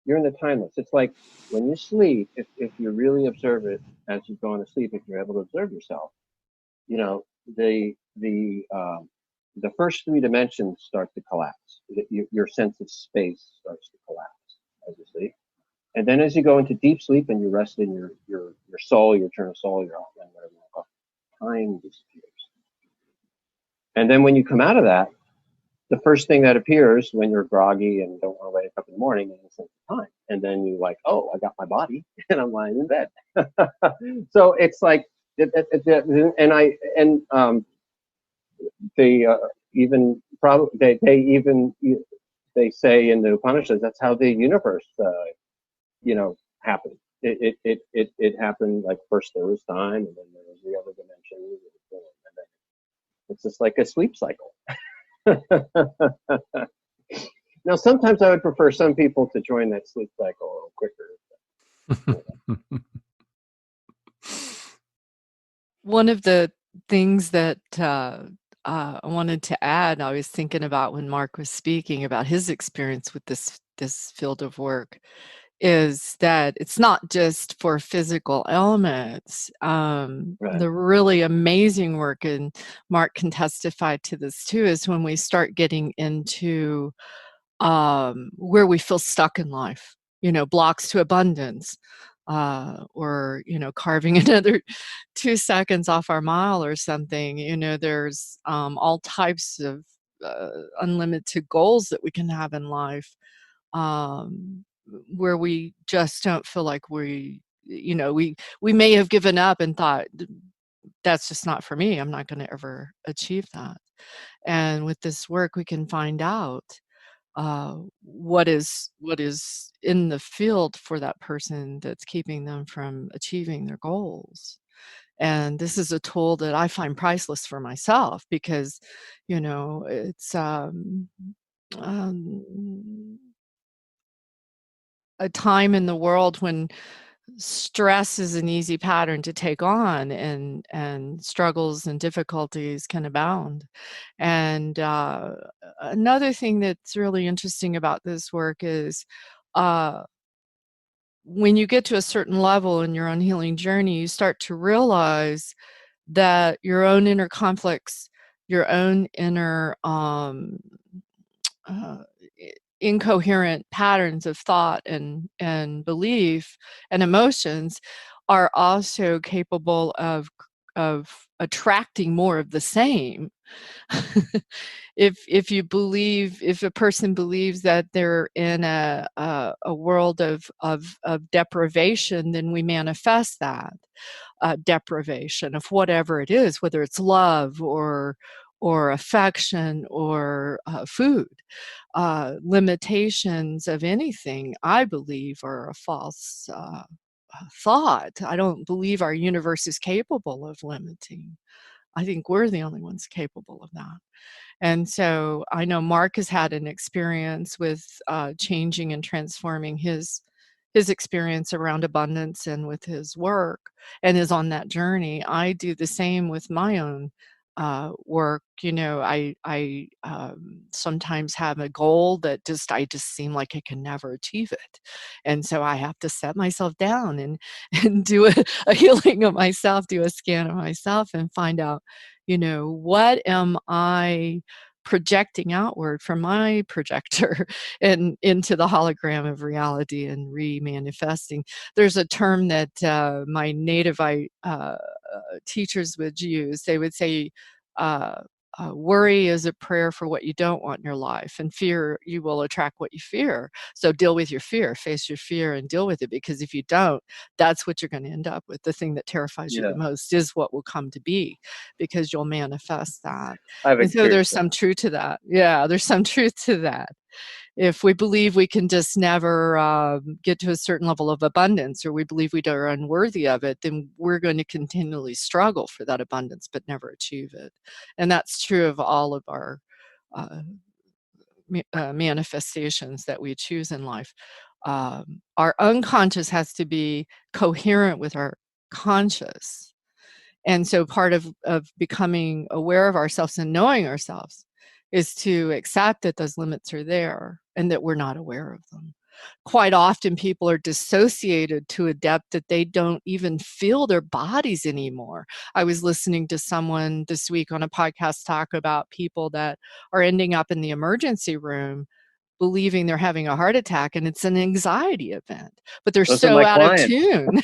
you're in the timeless. It's like when you sleep. If you really observe it as you're going to sleep, if you're able to observe yourself, you know, the first 3 dimensions start to collapse. Your sense of space starts to collapse as you sleep. And then as you go into deep sleep and you rest in your soul, your eternal soul, your Atman, whatever you call it, time disappears. And then when you come out of that, the first thing that appears when you're groggy and don't want to wake up in the morning is a sense of time. And then you're like, oh, I got my body and I'm lying in bed. So it's like, they say in the Upanishads, that's how the universe, you know, happened. It happened like first there was time, and then there was the other dimension, and then it's just like a sleep cycle. Now, sometimes I would prefer some people to join that sleep cycle a little quicker. One of the things that I wanted to add, I was thinking about when Marc was speaking about his experience with this field of work, is that it's not just for physical elements. Right. The really amazing work, and Marc can testify to this too, is when we start getting into where we feel stuck in life, you know, blocks to abundance, or, you know, carving another 2 seconds off our mile or something. You know, there's all types of unlimited goals that we can have in life, where we just don't feel like we may have given up and thought, that's just not for me. I'm not going to ever achieve that. And with this work, we can find out what is in the field for that person that's keeping them from achieving their goals. And this is a tool that I find priceless for myself, because, you know, it's a time in the world when stress is an easy pattern to take on, and struggles and difficulties can abound. And another thing that's really interesting about this work is when you get to a certain level in your own healing journey, you start to realize that your own inner conflicts your own inner incoherent patterns of thought and belief and emotions are also capable of attracting more of the same. If you believe, if a person believes that they're in a world of deprivation, then we manifest that deprivation of whatever it is, whether it's love or affection or food. Limitations of anything, I believe, are a false thought. I don't believe our universe is capable of limiting. I think we're the only ones capable of that. And so I know Mark has had an experience with changing and transforming his experience around abundance and with his work, and is on that journey. I do the same with my own work. You know, I sometimes have a goal that I just seem like I can never achieve it, and so I have to set myself down and and do a healing of myself, do a scan of myself, and find out, you know, what am I projecting outward from my projector and into the hologram of reality and remanifesting. There's a term that my native teachers would use. They would say, uh, worry is a prayer for what you don't want in your life, and fear, you will attract what you fear. So deal with your fear, face your fear and deal with it, because if you don't, that's what you're going to end up with. The thing that terrifies you Yeah, the most is what will come to be, because you'll manifest that. I've And so there's experienced some that. truth to that. Yeah, there's some truth to that. If we believe we can just never get to a certain level of abundance, or we believe we are unworthy of it, then we're going to continually struggle for that abundance but never achieve it. And that's true of all of our uh, manifestations that we choose in life. Our unconscious has to be coherent with our conscious. And so part of becoming aware of ourselves and knowing ourselves is to accept that those limits are there and that we're not aware of them. Quite often people are dissociated to a depth that they don't even feel their bodies anymore. I was listening to someone this week on a podcast talk about people that are ending up in the emergency room believing they're having a heart attack, and it's an anxiety event, but they're Those are so my out of clients. tune.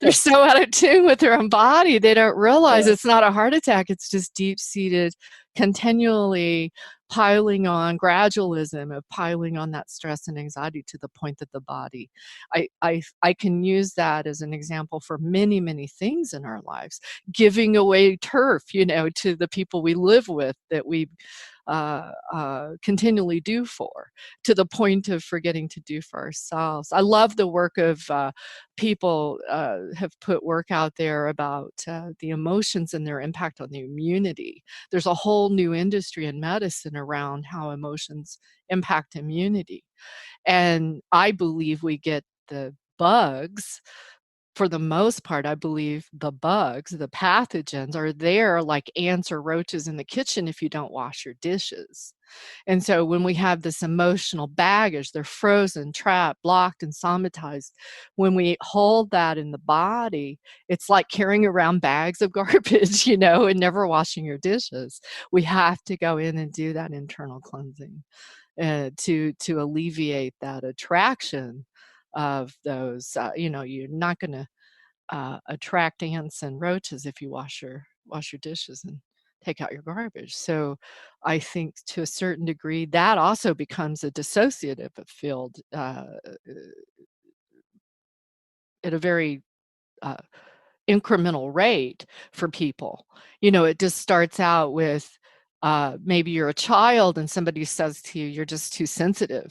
They're so out of tune with their own body, they don't realize Yeah. it's not a heart attack, it's just deep-seated, continually piling on gradualism of piling on that stress and anxiety to the point that the body, I can use that as an example for many, many things in our lives. Giving away turf, you know, to the people we live with that we continually do for, to the point of forgetting to do for ourselves. I love the work of people have put work out there about the emotions and their impact on the immunity. There's a whole new industry in medicine around how emotions impact immunity. And I believe we get the bugs. For the most part, I believe the bugs, the pathogens, are there like ants or roaches in the kitchen if you don't wash your dishes. And so when we have this emotional baggage, they're frozen, trapped, blocked, and somatized. When we hold that in the body, it's like carrying around bags of garbage, you know, and never washing your dishes. We have to go in and do that internal cleansing to alleviate that attraction of those. You know, you're not going to attract ants and roaches if you wash your dishes and take out your garbage. So I think to a certain degree that also becomes a dissociative field at a very uh, incremental rate for people. You know, it just starts out with maybe you're a child and somebody says to you, you're just too sensitive.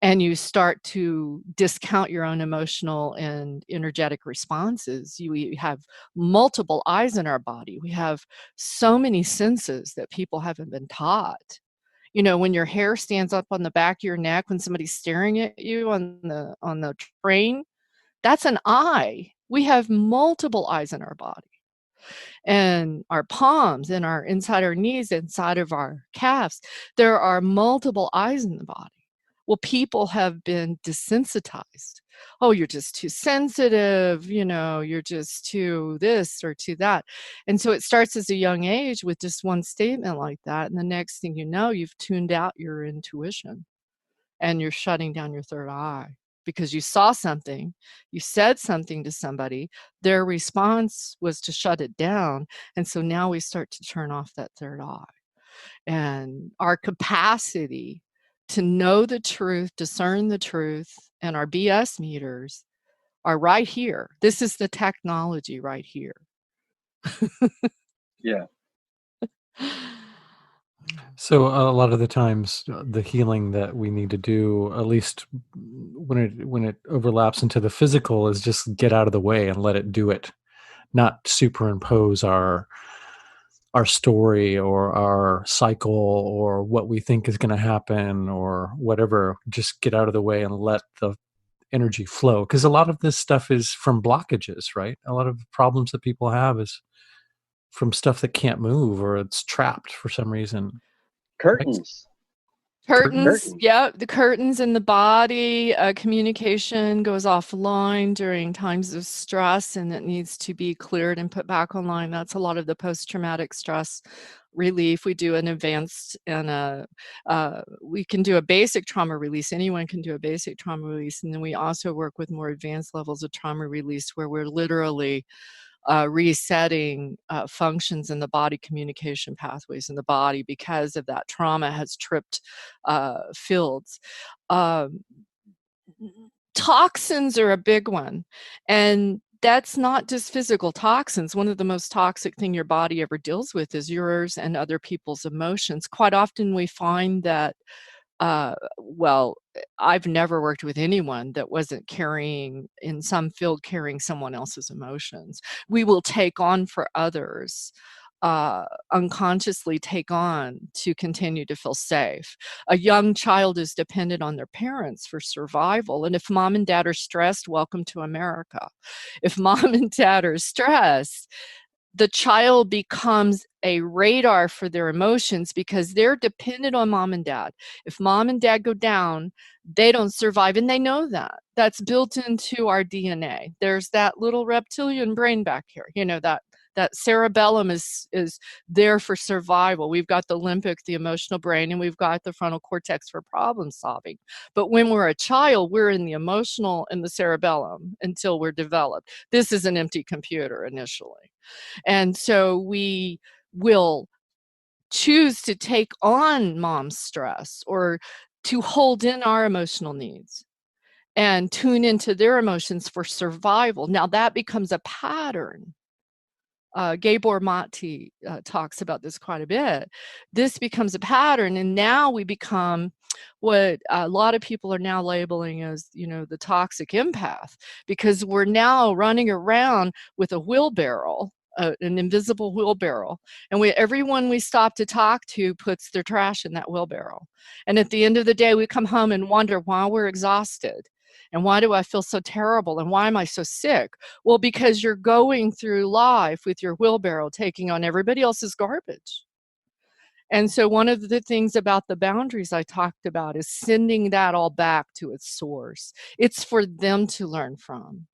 And you start to discount your own emotional and energetic responses. We have multiple eyes in our body. We have so many senses that people haven't been taught. You know, when your hair stands up on the back of your neck when somebody's staring at you on the train, that's an eye. We have multiple eyes in our body, and our palms and our inside our knees, inside of our calves. There are multiple eyes in the body. Well, people have been desensitized. Oh, you're just too sensitive, you're just too this or too that. And so it starts as a young age with just one statement like that. And the next thing you know, you've tuned out your intuition and you're shutting down your third eye because you saw something, you said something to somebody, their response was to shut it down. And so now we start to turn off that third eye. And our capacity to know the truth, discern the truth, and our BS meters are right here. This is the technology right here. Yeah. So a lot of the times, the healing that we need to do, at least when it overlaps into the physical, is just get out of the way and let it do it, not superimpose our story or our cycle or what we think is going to happen or whatever. Just get out of the way and let the energy flow. Because a lot of this stuff is from blockages, right? A lot of problems that people have is from stuff that can't move or it's trapped for some reason. Curtains. Curtains, yeah, the curtains in the body, communication goes offline during times of stress and it needs to be cleared and put back online. That's a lot of the post-traumatic stress relief. We do an advanced and we can do a basic trauma release. Anyone can do a basic trauma release. And then we also work with more advanced levels of trauma release where we're literally resetting functions in the body, communication pathways in the body because of that trauma has tripped fields. Toxins are a big one, and that's not just physical toxins. One of the most toxic thing your body ever deals with is yours and other people's emotions. Quite often we find that well, I've never worked with anyone that wasn't carrying, in some field, carrying someone else's emotions. We will take on for others, unconsciously take on to continue to feel safe. A young child is dependent on their parents for survival. And if mom and dad are stressed, welcome to America. If mom and dad are stressed, the child becomes a radar for their emotions because they're dependent on mom and dad. If mom and dad go down, they don't survive, and they know that. That's built into our DNA. There's that little reptilian brain back here. That cerebellum is there for survival. We've got the limbic, the emotional brain, and we've got the frontal cortex for problem solving. But when we're a child, we're in the emotional and the cerebellum until we're developed. This is an empty computer initially. And so we will choose to take on mom's stress or to hold in our emotional needs and tune into their emotions for survival. Now that becomes a pattern. Gabor Mate talks about this quite a bit. This becomes a pattern, and now we become what a lot of people are now labeling as, the toxic empath, because we're now running around with a wheelbarrow, an invisible wheelbarrow, and everyone we stop to talk to puts their trash in that wheelbarrow. And at the end of the day, we come home and wonder why we're exhausted. And why do I feel so terrible? And why am I so sick? Well, because you're going through life with your wheelbarrow taking on everybody else's garbage. And so one of the things about the boundaries I talked about is sending that all back to its source. It's for them to learn from.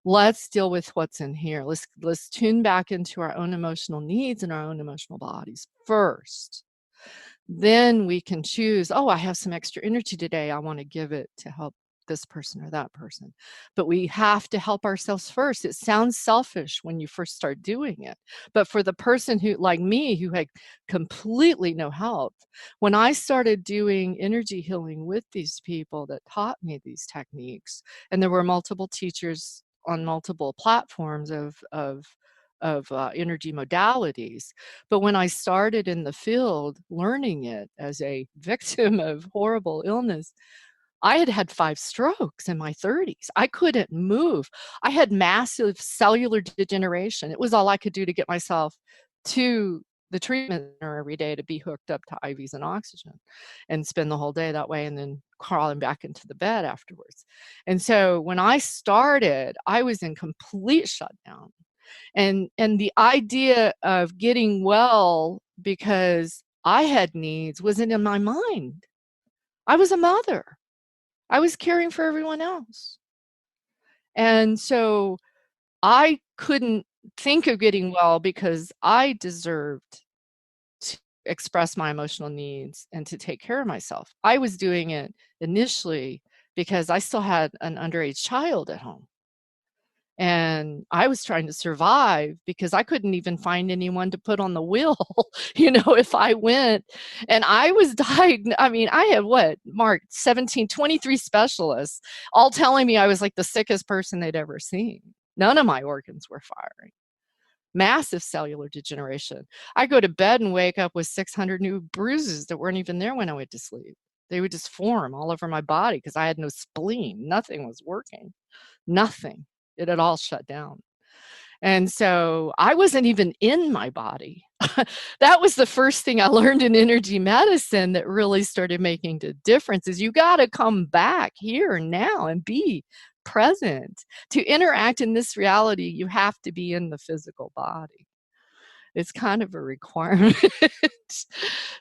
Let's deal with what's in here. Let's tune back into our own emotional needs and our own emotional bodies first. Then we can choose, I have some extra energy today. I want to give it to help this person or that person. But we have to help ourselves first. It sounds selfish when you first start doing it. But for the person who, like me, who had completely no help, when I started doing energy healing with these people that taught me these techniques, and there were multiple teachers on multiple platforms of energy modalities. But when I started in the field learning it as a victim of horrible illness, I had had 5 strokes in my 30s. I couldn't move. I had massive cellular degeneration. It was all I could do to get myself to the treatment center every day to be hooked up to IVs and oxygen and spend the whole day that way and then crawling back into the bed afterwards. And so when I started, I was in complete shutdown. And the idea of getting well because I had needs wasn't in my mind. I was a mother. I was caring for everyone else. And so I couldn't think of getting well because I deserved to express my emotional needs and to take care of myself. I was doing it initially because I still had an underage child at home. And I was trying to survive because I couldn't even find anyone to put on the wheel, if I went. And I was diagnosed. I mean, I had what, Mark, 23 specialists, all telling me I was like the sickest person they'd ever seen. None of my organs were firing. Massive cellular degeneration. I go to bed and wake up with 600 new bruises that weren't even there when I went to sleep. They would just form all over my body because I had no spleen. Nothing was working. Nothing. It had all shut down. And so I wasn't even in my body. That was the first thing I learned in energy medicine that really started making the difference is you got to come back here now and be present. To interact in this reality, you have to be in the physical body. It's kind of a requirement.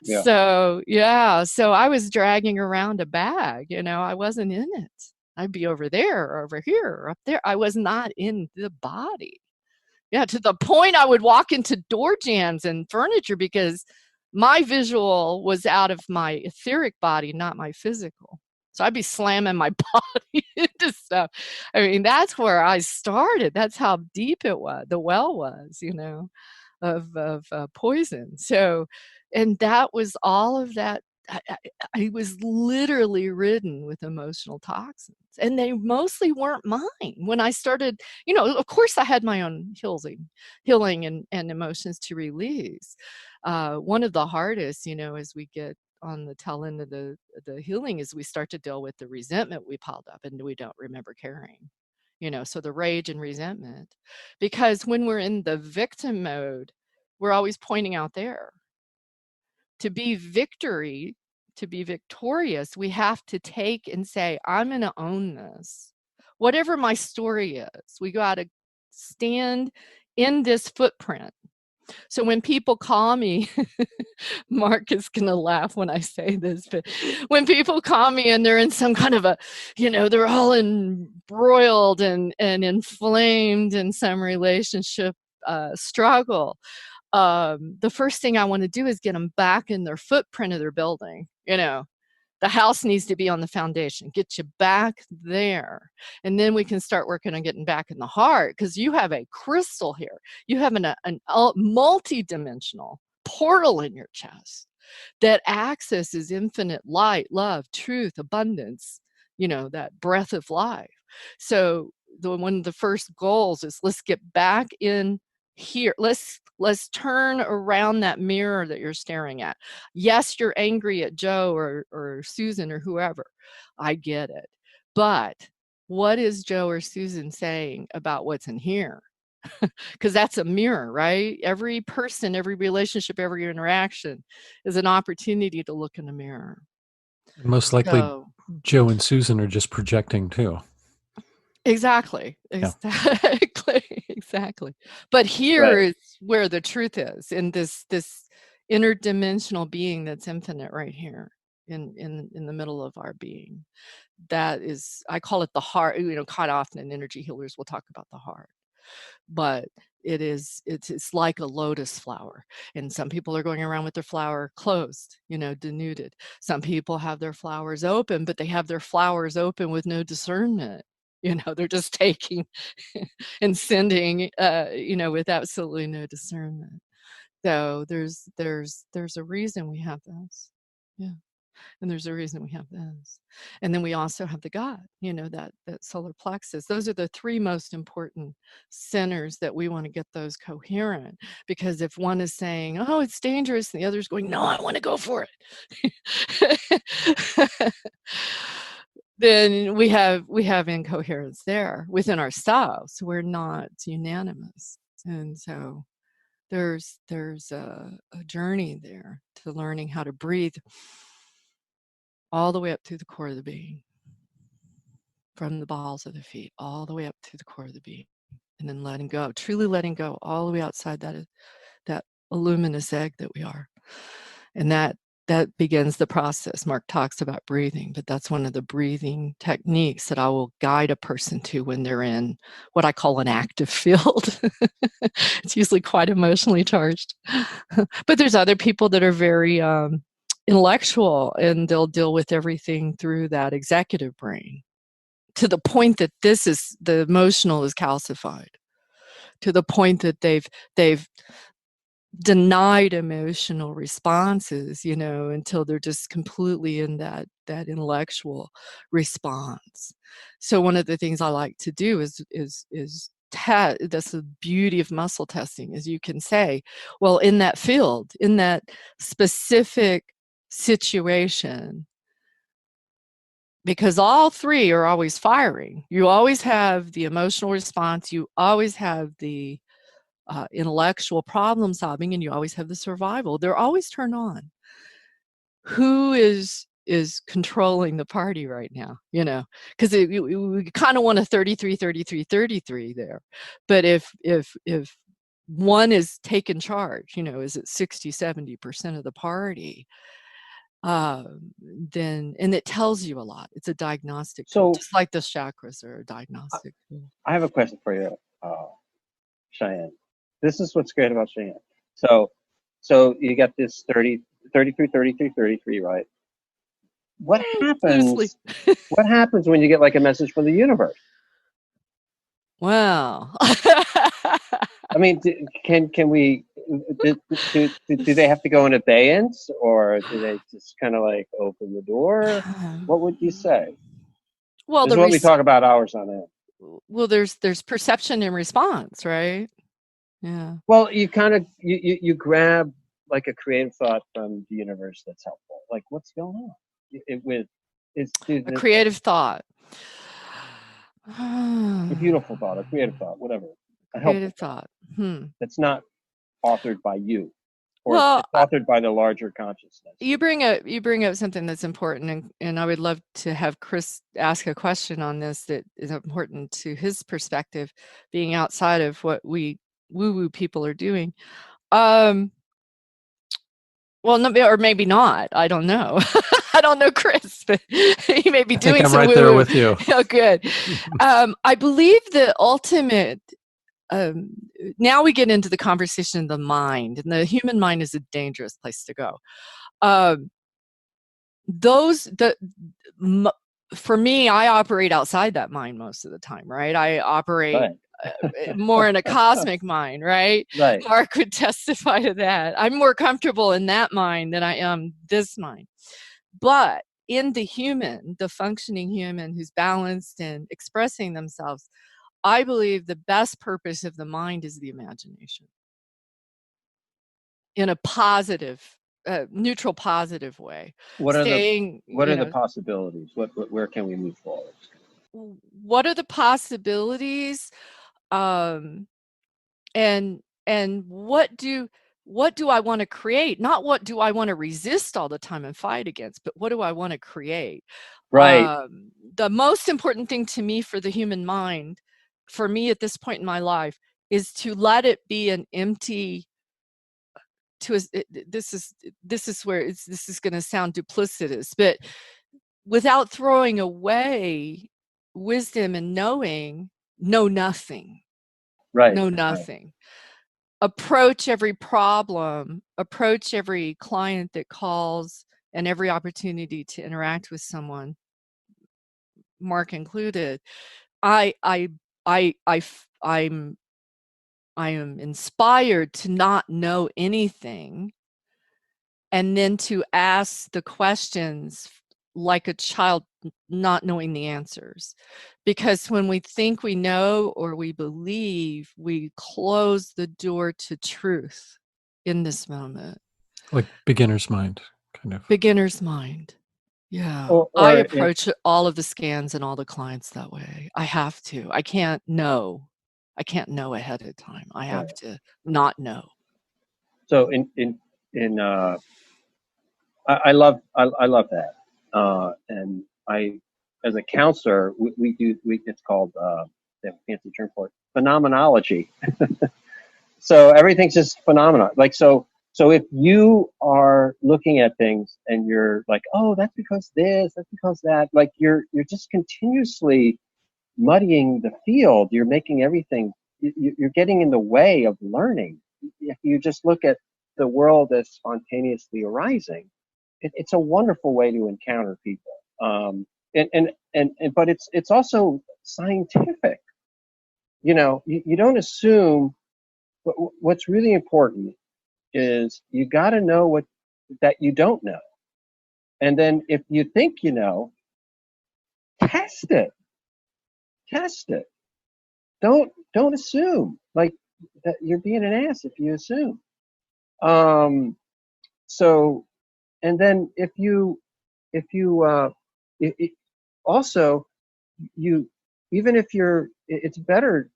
Yeah. So I was dragging around a bag, I wasn't in it. I'd be over there or over here or up there. I was not in the body. Yeah, to the point I would walk into door jams and furniture because my visual was out of my etheric body, not my physical. So I'd be slamming my body into stuff. I mean, that's where I started. That's how deep it was, the well was, of poison. So, and that was all of that. I was literally ridden with emotional toxins, and they mostly weren't mine. When I started, of course, I had my own healing and emotions to release. One of the hardest, as we get on the tail end of the healing, is we start to deal with the resentment we piled up and we don't remember carrying. So the rage and resentment, because when we're in the victim mode, we're always pointing out there. To be victorious, we have to take and say, I'm going to own this. Whatever my story is, we got to stand in this footprint. So when people call me, Mark is going to laugh when I say this, but when people call me and they're in some kind of they're all embroiled and inflamed in some relationship struggle, the first thing I want to do is get them back in their footprint of their building. The house needs to be on the foundation. Get you back there. And then we can start working on getting back in the heart, because you have a crystal here. You have an multi-dimensional portal in your chest that accesses infinite light, love, truth, abundance, that breath of life. So one of the first goals is let's get back in here. Let's turn around that mirror that you're staring at. Yes, you're angry at Joe or Susan or whoever. I get it. But what is Joe or Susan saying about what's in here? Because that's a mirror, right? Every person, every relationship, every interaction is an opportunity to look in a mirror. Most likely, Joe and Susan are just projecting too. Exactly. But here is where the truth is, in this interdimensional being that's infinite right here in the middle of our being. That is, I call it the heart. Quite often in energy healers we'll talk about the heart, but it's like a lotus flower, and some people are going around with their flower closed, denuded. Some people have their flowers open, but they have their flowers open with no discernment. They're just taking and sending, with absolutely no discernment. So there's a reason we have this. Yeah. And there's a reason we have this. And then we also have the God, that solar plexus. Those are the three most important centers that we want to get those coherent. Because if one is saying, oh, it's dangerous, and the other's going, no, I want to go for it. Then we have incoherence there within ourselves. We're not unanimous. And so there's a journey there to learning how to breathe all the way up through the core of the being, from the balls of the feet all the way up to the core of the being, and then letting go, truly letting go all the way outside that luminous egg that we are. And that that begins the process. Marc talks about breathing, but that's one of the breathing techniques that I will guide a person to when they're in what I call an active field. It's usually quite emotionally charged. But there's other people that are very intellectual, and they'll deal with everything through that executive brain, to the point that the emotional is calcified, to the point that they've denied emotional responses, until they're just completely in that intellectual response. So one of the things I like to do is that's the beauty of muscle testing, is you can say, well, in that field, in that specific situation, because all three are always firing. You always have the emotional response, you always have the intellectual problem solving, and you always have the survival. They're always turned on. Who is controlling the party right now? Because we kind of want a 33, 33, 33 there. But if one is taking charge, is it 60, 70% of the party? Then, and it tells you a lot. It's a diagnostic tool, just like the chakras are a diagnostic tool. I have a question for you, Cheyene. This is what's great about Cheyene. So you got this 30, 33, 33, 33, right? What happens? What happens when you get like a message from the universe? Wow. I mean, can we? Do they have to go in abeyance, or do they just kind of like open the door? What would you say? Well, this is what we talk about hours on end. Well, there's perception and response, right? Yeah. Well, you kind of you grab like a creative thought from the universe that's helpful. Like, what's going on? A creative thought. A beautiful thought, a creative thought, whatever. A creative thought. That's not authored by you, or it's authored by the larger consciousness. You bring up something that's important, and I would love to have Chris ask a question on this that is important to his perspective, being outside of what we woo-woo people are doing. Well, no, or maybe not. I don't know. I don't know Chris, but he may be doing some right woo-woo. there with you. Oh, good. I believe the ultimate. Now we get into the conversation of the mind, and the human mind is a dangerous place to go. For me, I operate outside that mind most of the time, right? I operate more in a cosmic mind, right? Right. Marc could testify to that. I'm more comfortable in that mind than I am this mind. But in the human, the functioning human who's balanced and expressing themselves, I believe the best purpose of the mind is the imagination. In a positive, neutral, positive way. What are the possibilities? Where can we move forward? What are the possibilities? And what do I want to create? Not what do I want to resist all the time and fight against, but what do I want to create? Right. The most important thing to me for the human mind, for me at this point in my life, is to let it be an empty. This is where this is going to sound duplicitous, but without throwing away wisdom and knowing, know nothing. Right. Know nothing. Right. Approach every problem, approach every client that calls, and every opportunity to interact with someone, Marc included. I am inspired to not know anything, and then to ask the questions like a child not knowing the answers. Because when we think we know or we believe, we close the door to truth in this moment. Like beginner's mind, kind of. Beginner's mind. Yeah. I approach all of the scans and all the clients that way. I have to. I can't know ahead of time. I have to not know. So I love that. And I, as a counselor, it's called, they have a fancy term for it, phenomenology. So everything's just phenomena. Like, so So if you are looking at things and you're like, oh, that's because this, that's because that, like you're just continuously muddying the field. You're making everything, you're getting in the way of learning. If you just look at the world as spontaneously arising, it's a wonderful way to encounter people. But it's also scientific. You don't assume. What's really important is you got to know what that you don't know, and then if you think you know, test it. Test it. Don't assume like that you're being an ass if you assume. So, and then if you also you even if you're it's better.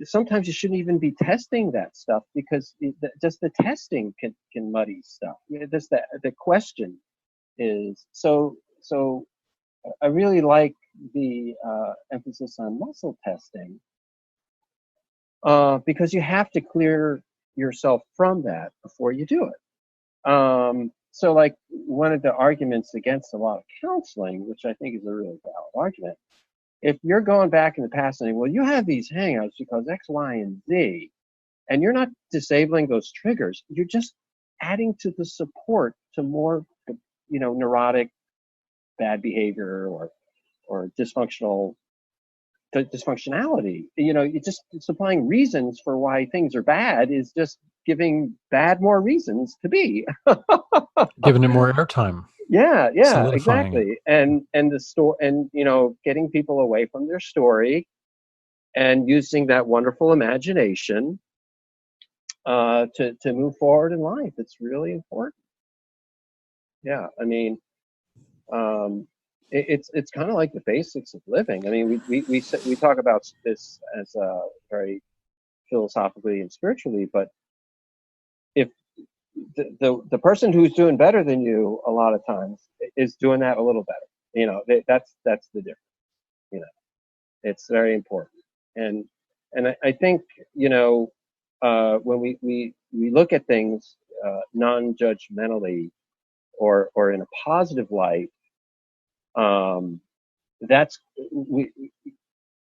Sometimes you shouldn't even be testing that stuff because just the testing can muddy stuff. Just the question is so. I really like the emphasis on muscle testing because you have to clear yourself from that before you do it. So, like one of the arguments against a lot of counseling, which I think is a really valid argument, if you're going back in the past and saying, well, you have these hangouts because X, Y, and Z, and you're not disabling those triggers, you're just adding to the support to more, neurotic bad behavior or dysfunctionality. You just supplying reasons for why things are bad is just giving bad more reasons to be. Giving it more airtime. Yeah, Solidifying it. exactly. And the store and getting people away from their story and using that wonderful imagination to move forward in life. It's really important. Yeah, I mean, it's kind of like the basics of living. I mean, we talk about this as very philosophically and spiritually, but if the person who's doing better than you a lot of times is doing that a little better, that's the difference. It's very important, and I think when we look at things non-judgmentally or in a positive light, that's we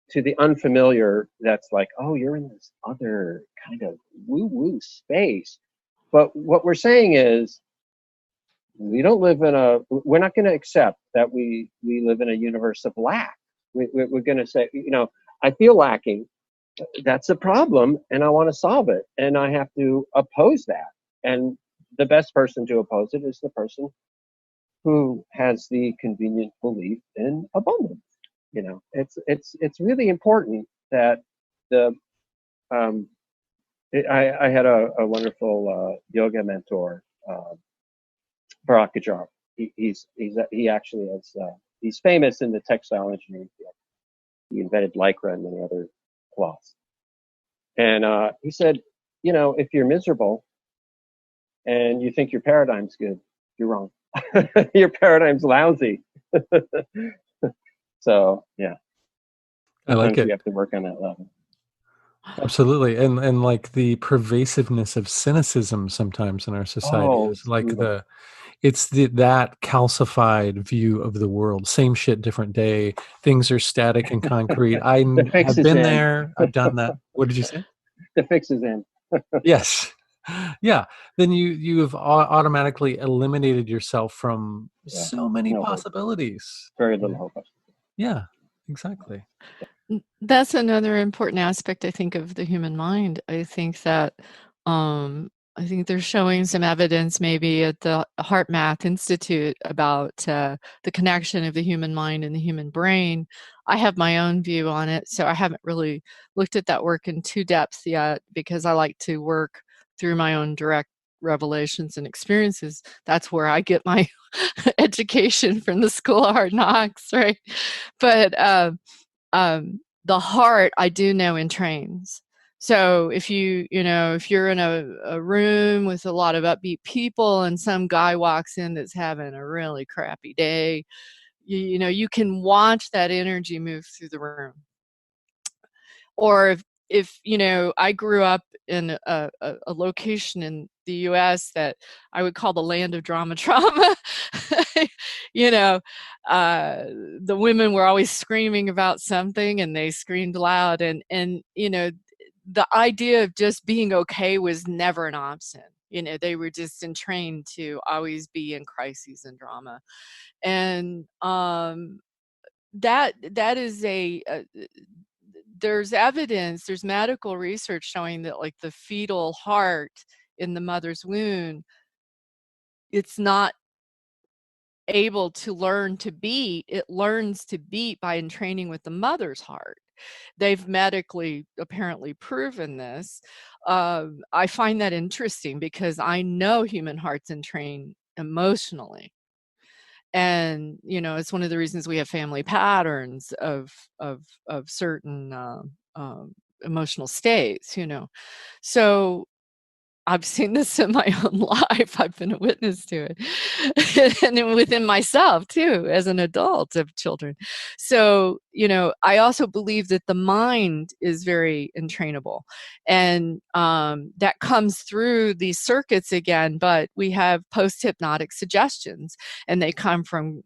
to the unfamiliar. That's like, oh, you're in this other kind of woo-woo space. But what we're saying is we're not going to accept that we live in a universe of lack. We're going to say, I feel lacking. That's a problem, and I want to solve it, and I have to oppose that. And the best person to oppose it is the person who has the convenient belief in abundance. It's really important that the I had a wonderful yoga mentor, Barack Gajar. He actually has he's famous in the textile engineering field. He invented lycra and many other cloths. And he said, if you're miserable and you think your paradigm's good, you're wrong. Your paradigm's lousy. So yeah, I like sometimes it. you have to work on that level. Absolutely. And like the pervasiveness of cynicism sometimes in our society Oh, is it's like brutal. that calcified view of the world. Same shit, different day. Things are static and concrete. The fix Have is been in. there. I've done that. What did you say? The fix is in. Yes. Yeah. Then you have automatically eliminated yourself from Yeah, so many no hope. possibilities. Very little hope. Yeah, exactly. That's another important aspect, I think, of the human mind. I think they're showing some evidence maybe at the Heart Math Institute about the connection of the human mind and the human brain. I have my own view on it, so I haven't really looked at that work in too depth yet because I like to work through my own direct revelations and experiences. That's where I get my education from the School of Hard Knocks, right? But the heart I do know entrains. So if if you're in a room with a lot of upbeat people and some guy walks in that's having a really crappy day, you can watch that energy move through the room. Or if I grew up in a location the US that I would call the land of drama trauma. You know, the women were always screaming about something and they screamed loud, and you know, the idea of just being okay was never an option. You know, they were just entrained to always be in crises and drama. And that is there's evidence, there's medical research showing that like the fetal heart in the mother's womb, it's not able to learn to beat. It learns to beat by entraining with the mother's heart. They've medically apparently proven this. I find that interesting because I know human hearts entrain emotionally. And you know, it's one of the reasons we have family patterns of certain emotional states, you know. So I've seen this in my own life. I've been a witness to it. And then within myself too, as an adult of children. So, you know, I also believe that the mind is very entrainable. And that comes through these circuits again, but we have post-hypnotic suggestions, and they come from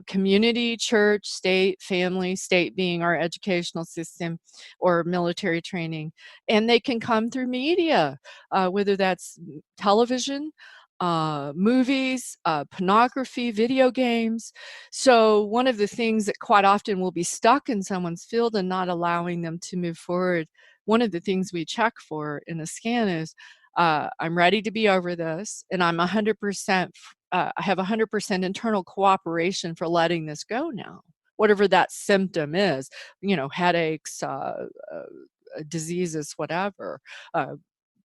community, church, state, family, state being our educational system or military training. And they can come through media, whether that's television, movies, pornography, video games. So one of the things that quite often will be stuck in someone's field and not allowing them to move forward, one of the things we check for in a scan is, I'm ready to be over this, and I'm 100%, I have 100% internal cooperation for letting this go now. Whatever that symptom is, you know, headaches, diseases, whatever,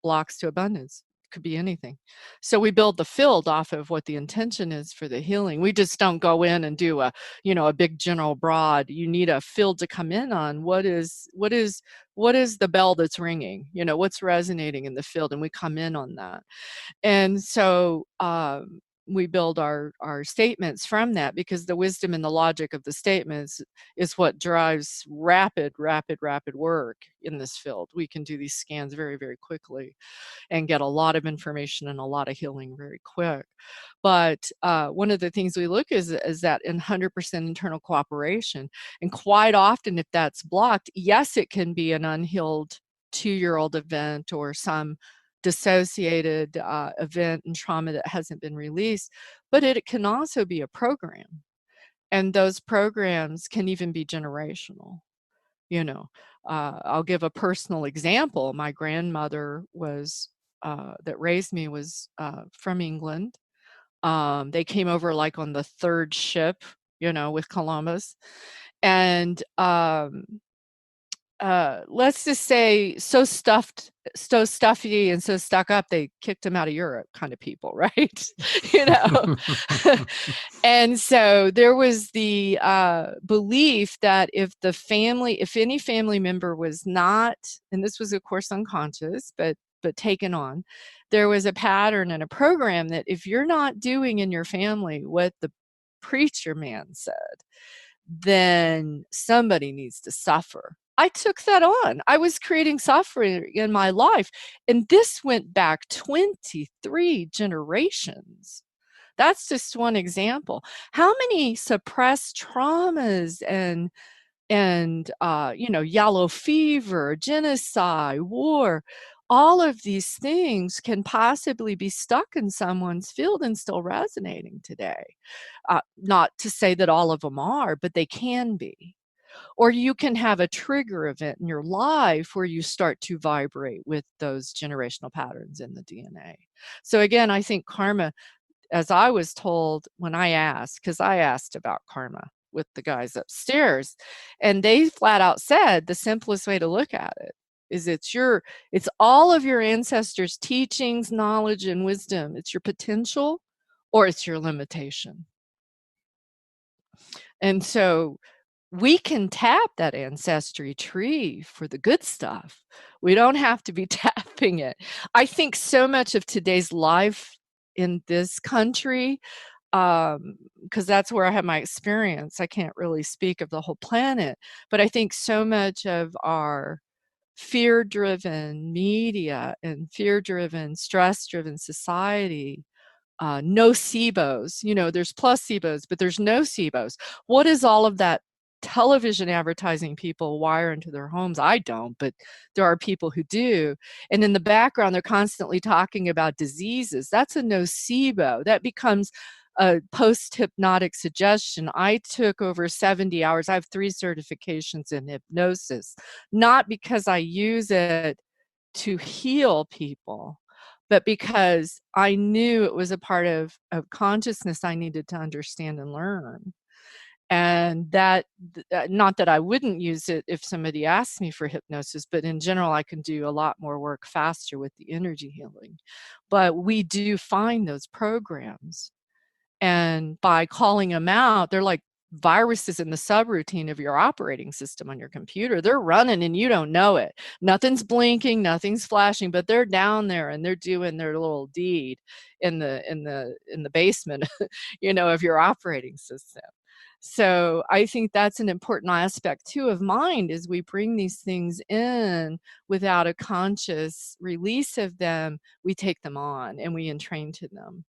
blocks to abundance. Could be anything. So we build the field off of what the intention is for the healing. We just don't go in and do a, you know, a big general broad. You need a field to come in on. What is the bell that's ringing? You know, what's resonating in the field, and we come in on that. And so we build our statements from that, because the wisdom and the logic of the statements is what drives rapid work in this field. We can do these scans very, very quickly and get a lot of information and a lot of healing very quick. But one of the things we look is that in 100% internal cooperation. And quite often, if that's blocked, yes, it can be an unhealed 2-year-old event or some dissociated event and trauma that hasn't been released, but it can also be a program. And those programs can even be generational. You know, I'll give a personal example. My grandmother was, that raised me, was from England. They came over like on the 3rd ship, you know, with Columbus. And let's just say so stuffy and so stuck up, they kicked him out of Europe kind of people, right? You know? And so there was the belief that if any family member was not, and this was of course unconscious, but taken on, there was a pattern and a program that if you're not doing in your family what the preacher man said, then somebody needs to suffer. I took that on. I was creating suffering in my life. And this went back 23 generations. That's just one example. How many suppressed traumas and you know, yellow fever, genocide, war, all of these things can possibly be stuck in someone's field and still resonating today. Not to say that all of them are, but they can be. Or you can have a trigger event in your life where you start to vibrate with those generational patterns in the DNA. So again, I think karma, as I was told when I asked, because I asked about karma with the guys upstairs, and they flat out said the simplest way to look at it is it's all of your ancestors' teachings, knowledge, and wisdom. It's your potential or it's your limitation. And so we can tap that ancestry tree for the good stuff. We don't have to be tapping it. I think so much of today's life in this country, because that's where I have my experience. I can't really speak of the whole planet, but I think so much of our fear-driven media and fear-driven, stress-driven society, nocebos, there's placebos, but there's nocebos. What is all of that television advertising people wire into their homes? I don't, but there are people who do. And in the background, they're constantly talking about diseases. That's a nocebo. That becomes a post-hypnotic suggestion. I took over 70 hours. I have 3 certifications in hypnosis, not because I use it to heal people, but because I knew it was a part of consciousness I needed to understand and learn. And that, not that I wouldn't use it if somebody asked me for hypnosis, but in general, I can do a lot more work faster with the energy healing. But we do find those programs. And by calling them out, they're like viruses in the subroutine of your operating system on your computer. They're running and you don't know it. Nothing's blinking, nothing's flashing, but they're down there and they're doing their little deed in the basement, of your operating system. So I think that's an important aspect too of mind, is we bring these things in without a conscious release of them. We take them on and we entrain to them.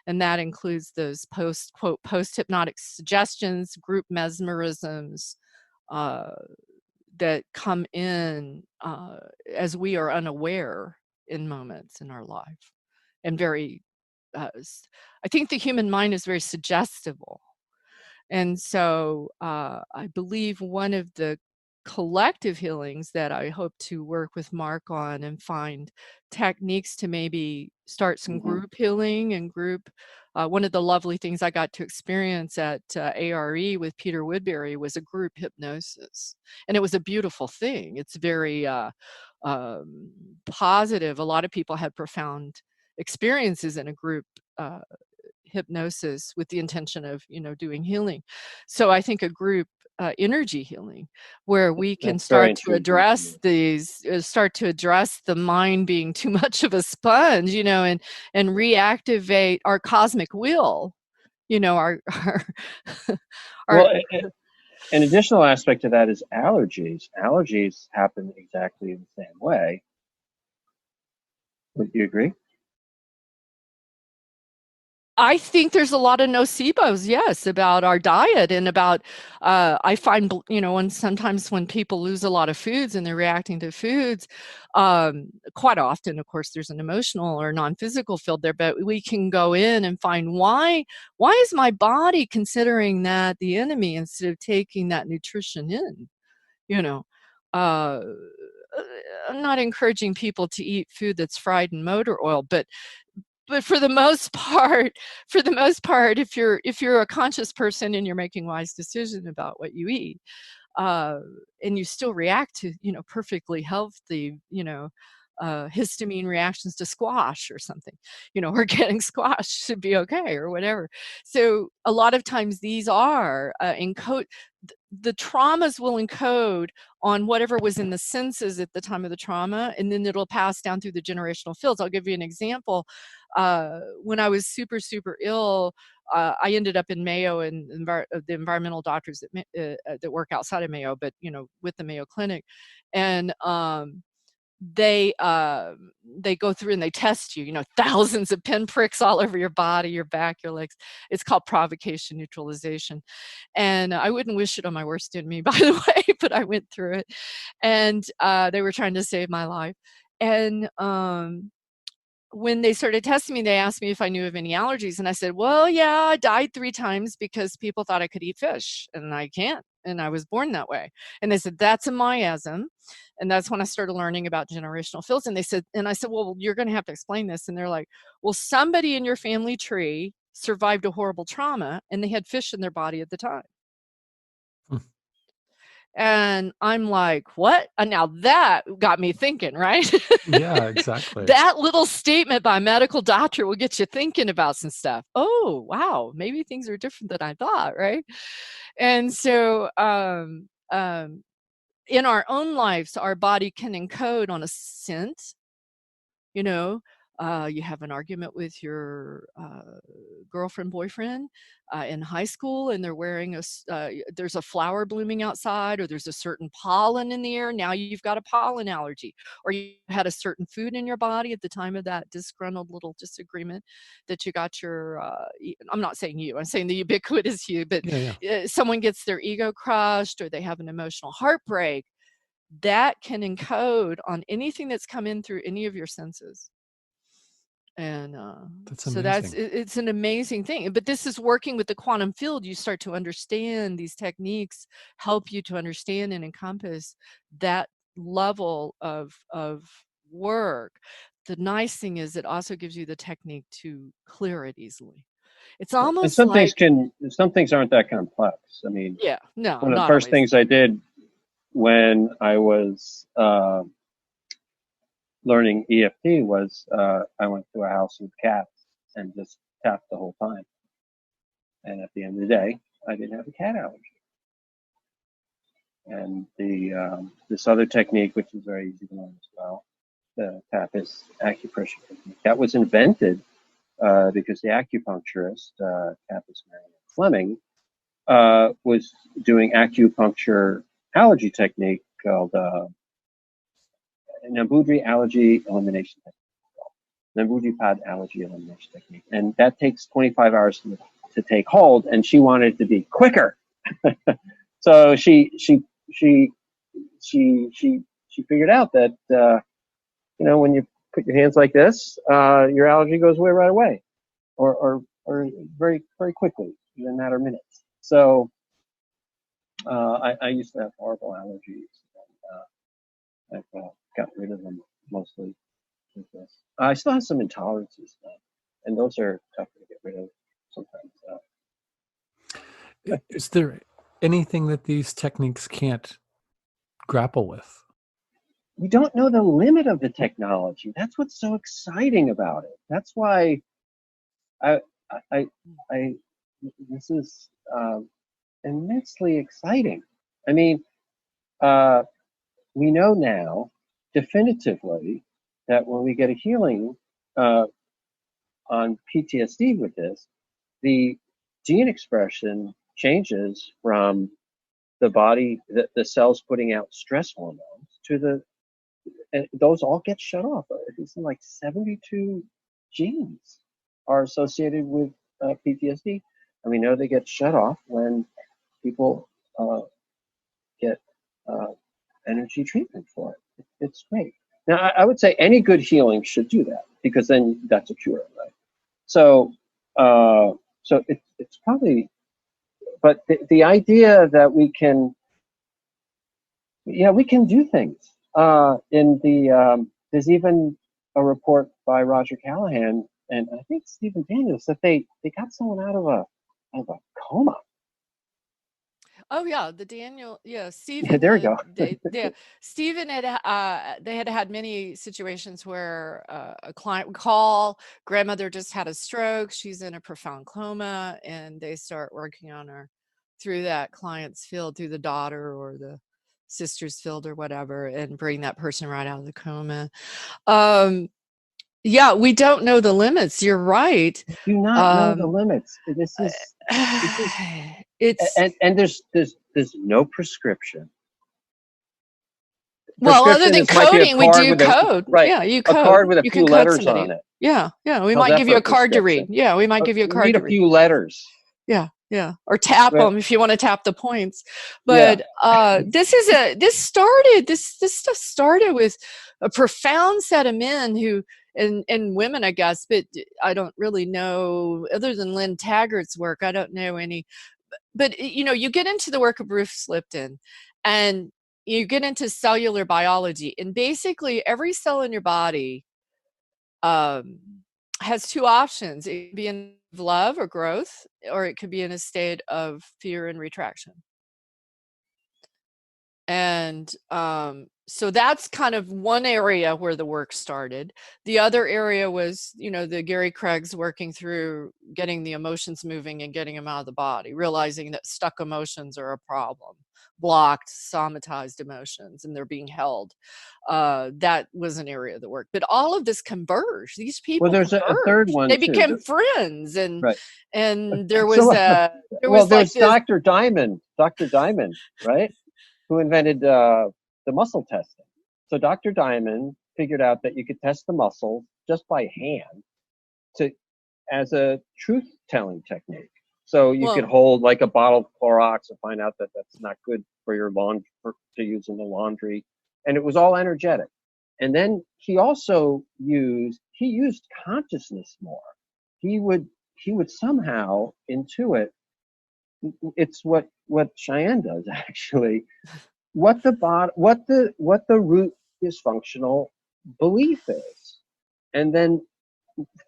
And that includes those post-hypnotic suggestions, group mesmerisms, uh, that come in as we are unaware in moments in our life. And I think the human mind is very suggestible. And so I believe one of the collective healings that I hope to work with Marc on and find techniques to maybe start some group healing and group. One of the lovely things I got to experience at ARE with Peter Woodbury was a group hypnosis. And it was a beautiful thing. It's very positive. A lot of people had profound experiences in a group hypnosis with the intention of doing healing. So I think a group energy healing where we can start to address the mind being too much of a sponge, and reactivate our cosmic will, our well, an additional aspect to that is allergies. Allergies happen exactly the same way. Would you agree? I think there's a lot of nocebos, yes, about our diet and about, I find, when sometimes when people lose a lot of foods and they're reacting to foods, quite often, of course, there's an emotional or non-physical field there, but we can go in and find why is my body considering that the enemy instead of taking that nutrition in, uh, I'm not encouraging people to eat food that's fried in motor oil, but for the most part, if you're a conscious person and you're making wise decisions about what you eat, and you still react to perfectly healthy histamine reactions to squash or something, or getting squash should be okay or whatever. So a lot of times these are encode. The traumas will encode on whatever was in the senses at the time of the trauma, and then it'll pass down through the generational fields. I'll give you an example. When I was super, super ill, I ended up in Mayo and the environmental doctors that work outside of Mayo, but with the Mayo Clinic, and they go through and they test you, thousands of pinpricks all over your body, your back, your legs. It's called provocation neutralization. And I wouldn't wish it on my worst enemy, by the way, but I went through it. And they were trying to save my life. And when they started testing me, they asked me if I knew of any allergies. And I said, well, yeah, I died 3 times because people thought I could eat fish, and I can't. And I was born that way. And they said, that's a miasm. And that's when I started learning about generational fields. And I said, well, you're going to have to explain this. And they're like, well, somebody in your family tree survived a horrible trauma and they had fish in their body at the time. And I'm like, what? And now that got me thinking, right? Yeah, exactly. That little statement by a medical doctor will get you thinking about some stuff. Oh, wow, maybe things are different than I thought, right? And so in our own lives, our body can encode on a scent, You have an argument with your girlfriend, boyfriend in high school, and they're wearing there's a flower blooming outside, or there's a certain pollen in the air. Now you've got a pollen allergy, or you had a certain food in your body at the time of that disgruntled little disagreement that you got your, I'm not saying you, I'm saying the ubiquitous you, but someone gets their ego crushed, or they have an emotional heartbreak. That can encode on anything that's come in through any of your senses. And so it's an amazing thing. But this is working with the quantum field. You start to understand these techniques, help you to understand and encompass that level of work. The nice thing is it also gives you the technique to clear it easily. It's almost some things aren't that complex. I mean, one of the first things I did when I was learning EFT was I went to a house with cats and just tapped the whole time. And at the end of the day, I didn't have a cat allergy. And this other technique, which is very easy to learn as well, the TAPIS acupressure technique, that was invented because the acupuncturist, TAPIS Marianne Fleming, was doing acupuncture allergy technique called Nambudri allergy elimination technique. Nambudri pad allergy elimination technique, and that takes 25 hours to take hold. And she wanted it to be quicker, so she figured out that when you put your hands like this, your allergy goes away right away, or very very quickly, in a matter of minutes. So I used to have horrible allergies, and I've got rid of them mostly with this. I still have some intolerances, and those are tough to get rid of sometimes. Is there anything that these techniques can't grapple with? We don't know the limit of the technology. That's what's so exciting about it. That's why this is immensely exciting. I mean, we know now definitively that when we get a healing on PTSD with this, the gene expression changes from the body, the cells putting out stress hormones, to and those all get shut off. It's like 72 genes are associated with PTSD, and we know they get shut off when people get energy treatment for it. It's great. Now, I would say any good healing should do that, because then that's a cure, right? So, it's probably, but the idea that we can do things. There's even a report by Roger Callahan and I think Stephen Daniels that they got someone out of a coma. Oh yeah, Stephen. There we go. Stephen they had many situations where a client would call, grandmother just had a stroke, she's in a profound coma, and they start working on her through that client's field, through the daughter or the sister's field or whatever, and bring that person right out of the coma. We don't know the limits. You're right. We do not know the limits. And there's no prescription. Well, other than coding, we do code. Right. Yeah, you code. A card with a few letters on it. Yeah. We might give you a card to read. Yeah, we might give you a card to read. Read a few letters. Yeah. Or tap them if you want to tap the points. But this stuff started with a profound set of men who, and women, I guess, but I don't really know, other than Lynn Taggart's work, I don't know any. But you get into the work of Bruce Lipton, and you get into cellular biology, and basically every cell in your body has two options. It can be in love or growth, or it could be in a state of fear and retraction. And so that's kind of one area where the work started. The other area was, the Gary Craig's working through getting the emotions moving and getting them out of the body, realizing that stuck emotions are a problem, blocked, somatized emotions, and they're being held. That was an area of the work. But all of this converged. These Well, people there's a third converged. one They too. became friends, and Right. and there was So, there well, was like there's this. Dr. Diamond, right? Who invented the muscle testing. So Dr. Diamond figured out that you could test the muscles just by hand as a truth-telling technique. So you could Well, hold like a bottle of Clorox and find out that that's not good for your laundry to use in the laundry, and it was all energetic. And then he also used consciousness more. He would somehow intuit. It's what Cheyenne does actually. What the root dysfunctional belief is, and then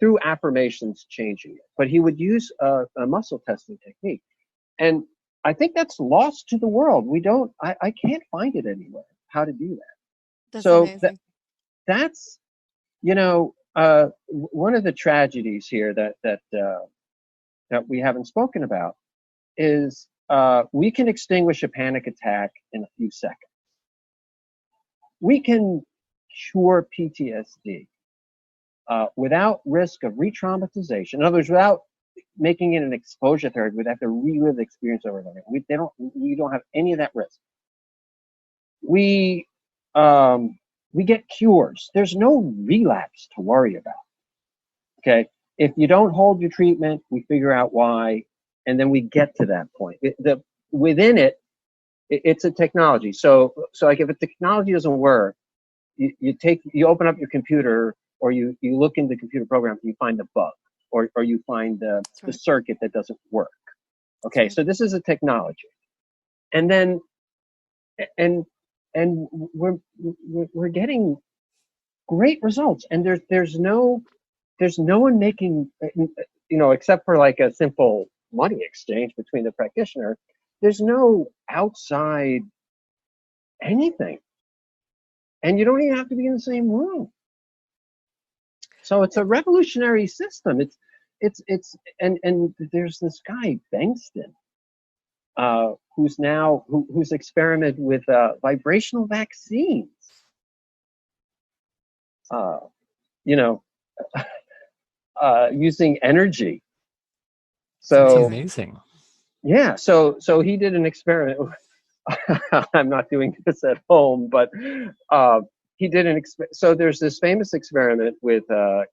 through affirmations changing it. But he would use a muscle testing technique, and I think that's lost to the world. I can't find it anywhere how to do that. that's So amazing. that's one of the tragedies here that we haven't spoken about is we can extinguish a panic attack in a few seconds. We can cure PTSD without risk of re-traumatization. In other words, without making it an exposure therapy, we'd have to relive the experience over and over. We don't have any of that risk. We get cures. There's no relapse to worry about. Okay, if you don't hold your treatment, we figure out why, and then we get to that point. Within it, it's a technology. So like if a technology doesn't work, you open up your computer, or you look in the computer program, you find the bug, or you find the circuit that doesn't work. Okay, right. so this is a technology, and then and we're getting great results, and there's no one making, except for like a simple money exchange between the practitioner. There's no outside anything, and you don't even have to be in the same room. So it's a revolutionary system. It's and there's this guy Bengston, who's experimented with vibrational vaccines. You know, using energy. That's So amazing. yeah, so he did an experiment. I'm not doing this at home, but he did so there's this famous experiment with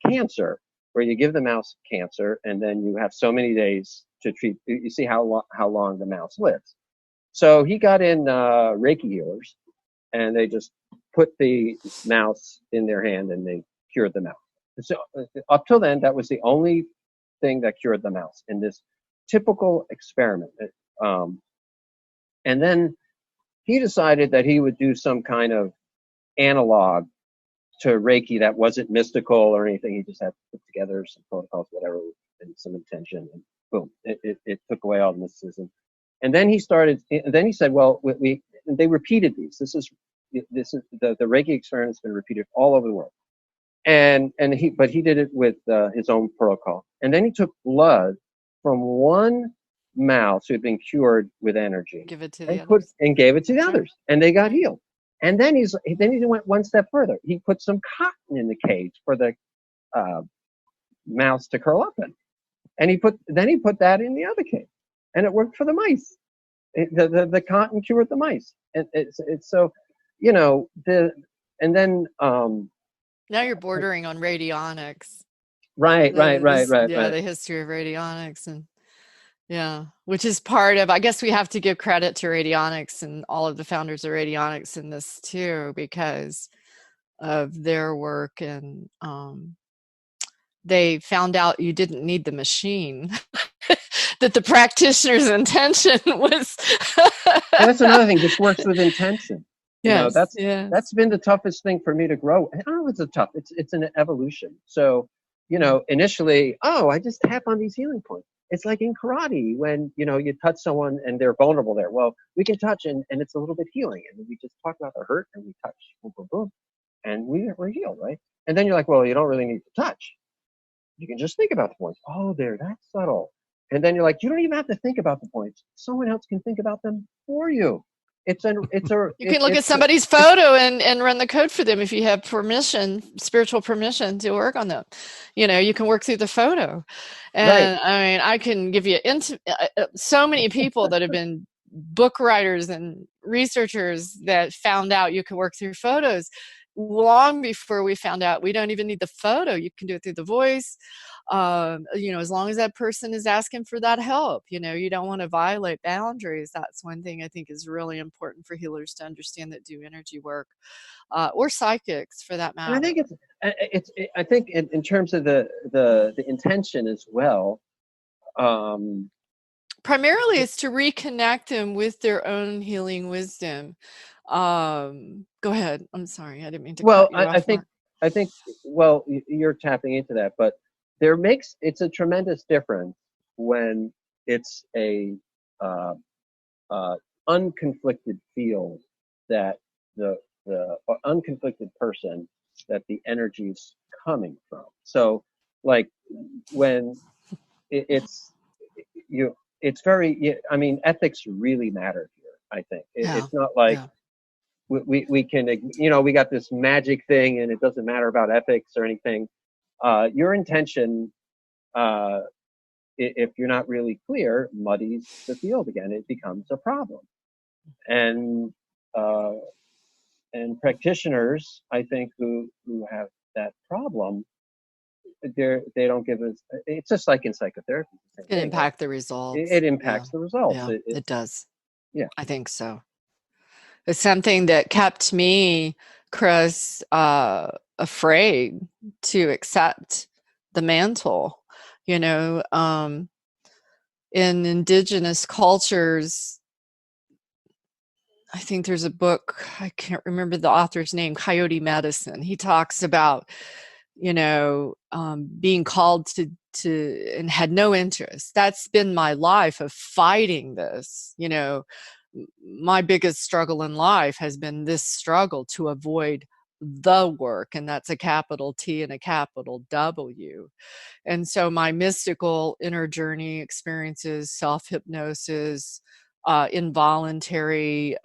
cancer, where you give the mouse cancer, and then you have so many days to treat. You see how long the mouse lives. So he got in Reiki healers, and they just put the mouse in their hand, and they cured the mouse. So up till then, that was the only thing that cured the mouse in this typical experiment. And then he decided that he would do some kind of analog to Reiki that wasn't mystical or anything. He just had to put together some protocols, whatever, and some intention, and boom, it took away all the mysticism. And then he said, well, they repeated these. This is the Reiki experiment's been repeated all over the world. But he did it with his own protocol. And then he took blood from one mouse who had been cured with energy, Give it to the others. and gave it to the That's right. others, and they got healed. And then he went one step further. He put some cotton in the cage for the mouse to curl up in, and he put that in the other cage, and it worked for the mice. The cotton cured the mice, and it's so, and then Now you're bordering on radionics. right. Yeah, the history of radionics, and yeah, which is part of, I guess we have to give credit to radionics and all of the founders of radionics in this too, because of their work. And they found out you didn't need the machine, that the practitioner's intention was. And that's another thing. This works with intention. Yes, that's been the toughest thing for me to grow. I don't know if it's it's an evolution. So, initially, I just tap on these healing points. It's like in karate when, you touch someone and they're vulnerable there. Well, we can touch and it's a little bit healing. And we just talk about the hurt and we touch, boom, boom, boom, and we're healed, right? And then you're like, well, you don't really need to touch. You can just think about the points. Oh, there, that's subtle. And then you're like, you don't even have to think about the points. Someone else can think about them for you. You can look at somebody's photo and run the code for them if you have permission, spiritual permission to work on them. You can work through the photo. And right. I mean, I can give you so many people that have been book writers and researchers that found out you can work through photos long before we found out we don't even need the photo. You can do it through the voice. As long as that person is asking for that help, you don't want to violate boundaries. That's one thing I think is really important for healers to understand that do energy work, or psychics for that matter. And I think I think in terms of the intention as well. Primarily, it's to reconnect them with their own healing wisdom. Go ahead. I'm sorry, I didn't mean to cut you off. I think well, you're tapping into that, but it's a tremendous difference when it's a unconflicted field that the unconflicted person that the energy's coming from. So, like when it's very. I mean, ethics really matter here. I think it's not like. Yeah. We can, we got this magic thing and it doesn't matter about ethics or anything. Your intention, if you're not really clear, muddies the field again. It becomes a problem. And practitioners, I think, who have that problem, they don't give us. It's just like in psychotherapy. It impacts the results. It impacts the results. Yeah, it does. Yeah, I think so. It's something that kept me, Chris, afraid to accept the mantle. In indigenous cultures, I think there's a book, I can't remember the author's name, Coyote Medicine. He talks about, being called to and had no interest. That's been my life of fighting this, my biggest struggle in life has been this struggle to avoid the work, and that's a capital T and a capital W. And so my mystical inner journey experiences, self-hypnosis, involuntary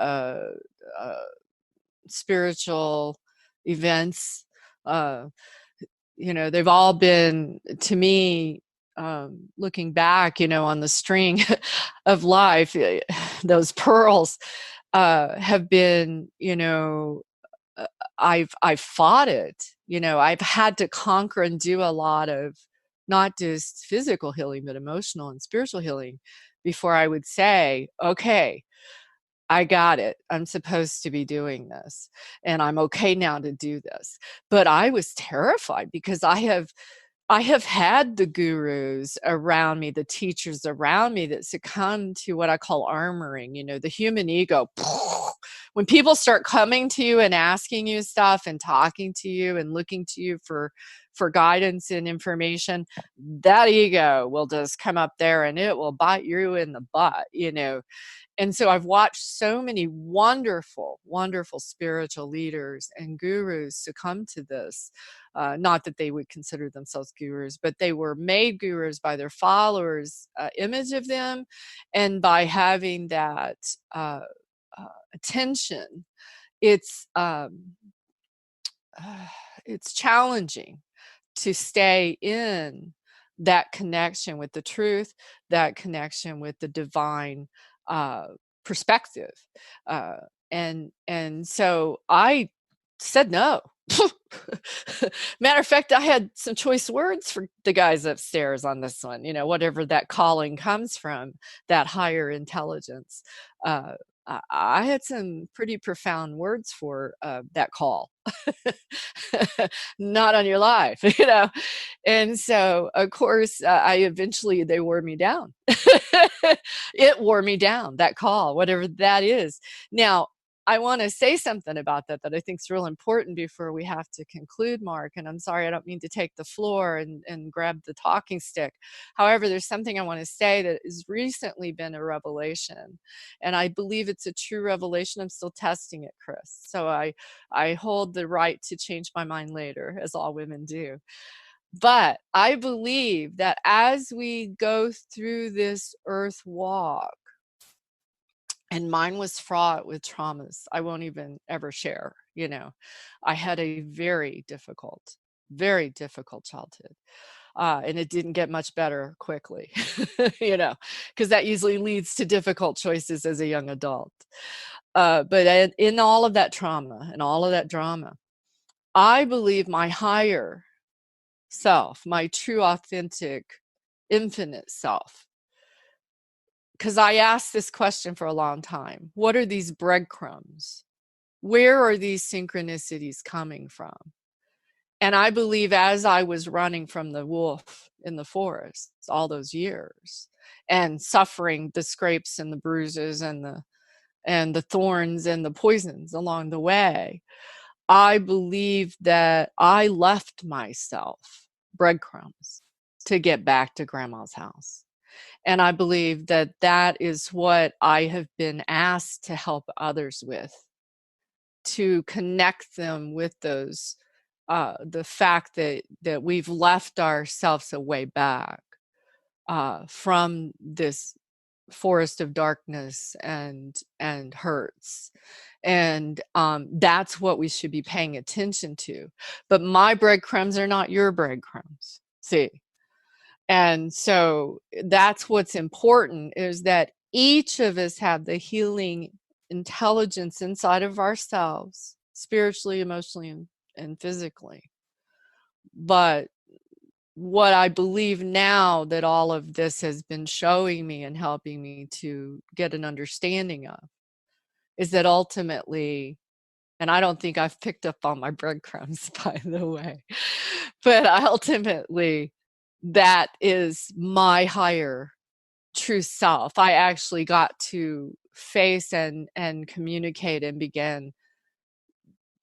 spiritual events, they've all been, to me, looking back, on the string of life, those pearls have been, I've fought it. I've had to conquer and do a lot of not just physical healing, but emotional and spiritual healing before I would say, okay, I got it. I'm supposed to be doing this, and I'm okay now to do this. But I was terrified because I have had the gurus around me, the teachers around me that succumb to what I call armoring, the human ego. When people start coming to you and asking you stuff and talking to you and looking to you for guidance and information, that ego will just come up there and it will bite you in the butt, And so I've watched so many wonderful, wonderful spiritual leaders and gurus succumb to this. Not that they would consider themselves gurus, but they were made gurus by their followers' image of them, and by having that attention. It's challenging to stay in that connection with the truth, that connection with the divine perspective. And so I said no. Matter of fact, I had some choice words for the guys upstairs on this one, whatever that calling comes from, that higher intelligence. I had some pretty profound words for that call. Not on your life, And so, of course, they wore me down. It wore me down, that call, whatever that is. Now, I want to say something about that I think is real important before we have to conclude, Mark. And I'm sorry, I don't mean to take the floor and grab the talking stick. However, there's something I want to say that has recently been a revelation. And I believe it's a true revelation. I'm still testing it, Chris. So I hold the right to change my mind later, as all women do. But I believe that as we go through this earth walk, and mine was fraught with traumas I won't even ever share. I had a very difficult childhood, and it didn't get much better quickly, because that usually leads to difficult choices as a young adult. But in all of that trauma and all of that drama, I believe my higher self, my true, authentic, infinite self, because I asked this question for a long time. What are these breadcrumbs? Where are these synchronicities coming from? And I believe as I was running from the wolf in the forest all those years and suffering the scrapes and the bruises and the thorns and the poisons along the way, I believe that I left myself breadcrumbs to get back to grandma's house. And I believe that that is what I have been asked to help others with, to connect them with those, the fact that we've left ourselves a way back from this forest of darkness and hurts. And that's what we should be paying attention to. But my breadcrumbs are not your breadcrumbs. See? And so that's what's important, is that each of us have the healing intelligence inside of ourselves, spiritually, emotionally, and physically. But what I believe now that all of this has been showing me and helping me to get an understanding of is that ultimately, and I don't think I've picked up on my breadcrumbs, by the way, but ultimately, that is my higher true self. I actually got to face and communicate and began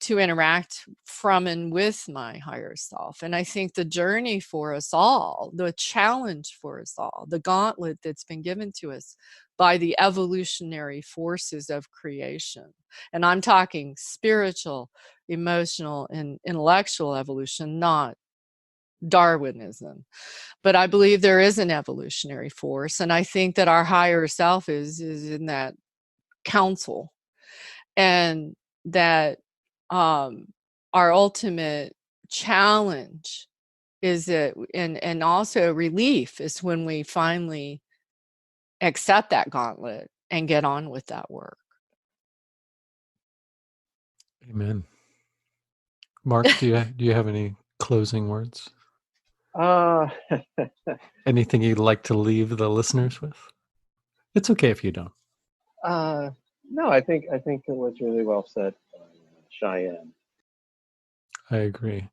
to interact from and with my higher self. And I think the journey for us all, the challenge for us all, the gauntlet that's been given to us by the evolutionary forces of creation, and I'm talking spiritual, emotional, and intellectual evolution, not Darwinism. But I believe there is an evolutionary force, and I think that our higher self is in that council, and that our ultimate challenge is that, and also relief, is when we finally accept that gauntlet and get on with that work. Amen. Mark, do you have any closing words? Anything you'd like to leave the listeners with? It's okay if you don't. No, I think it was really well said by Cheyenne. I agree.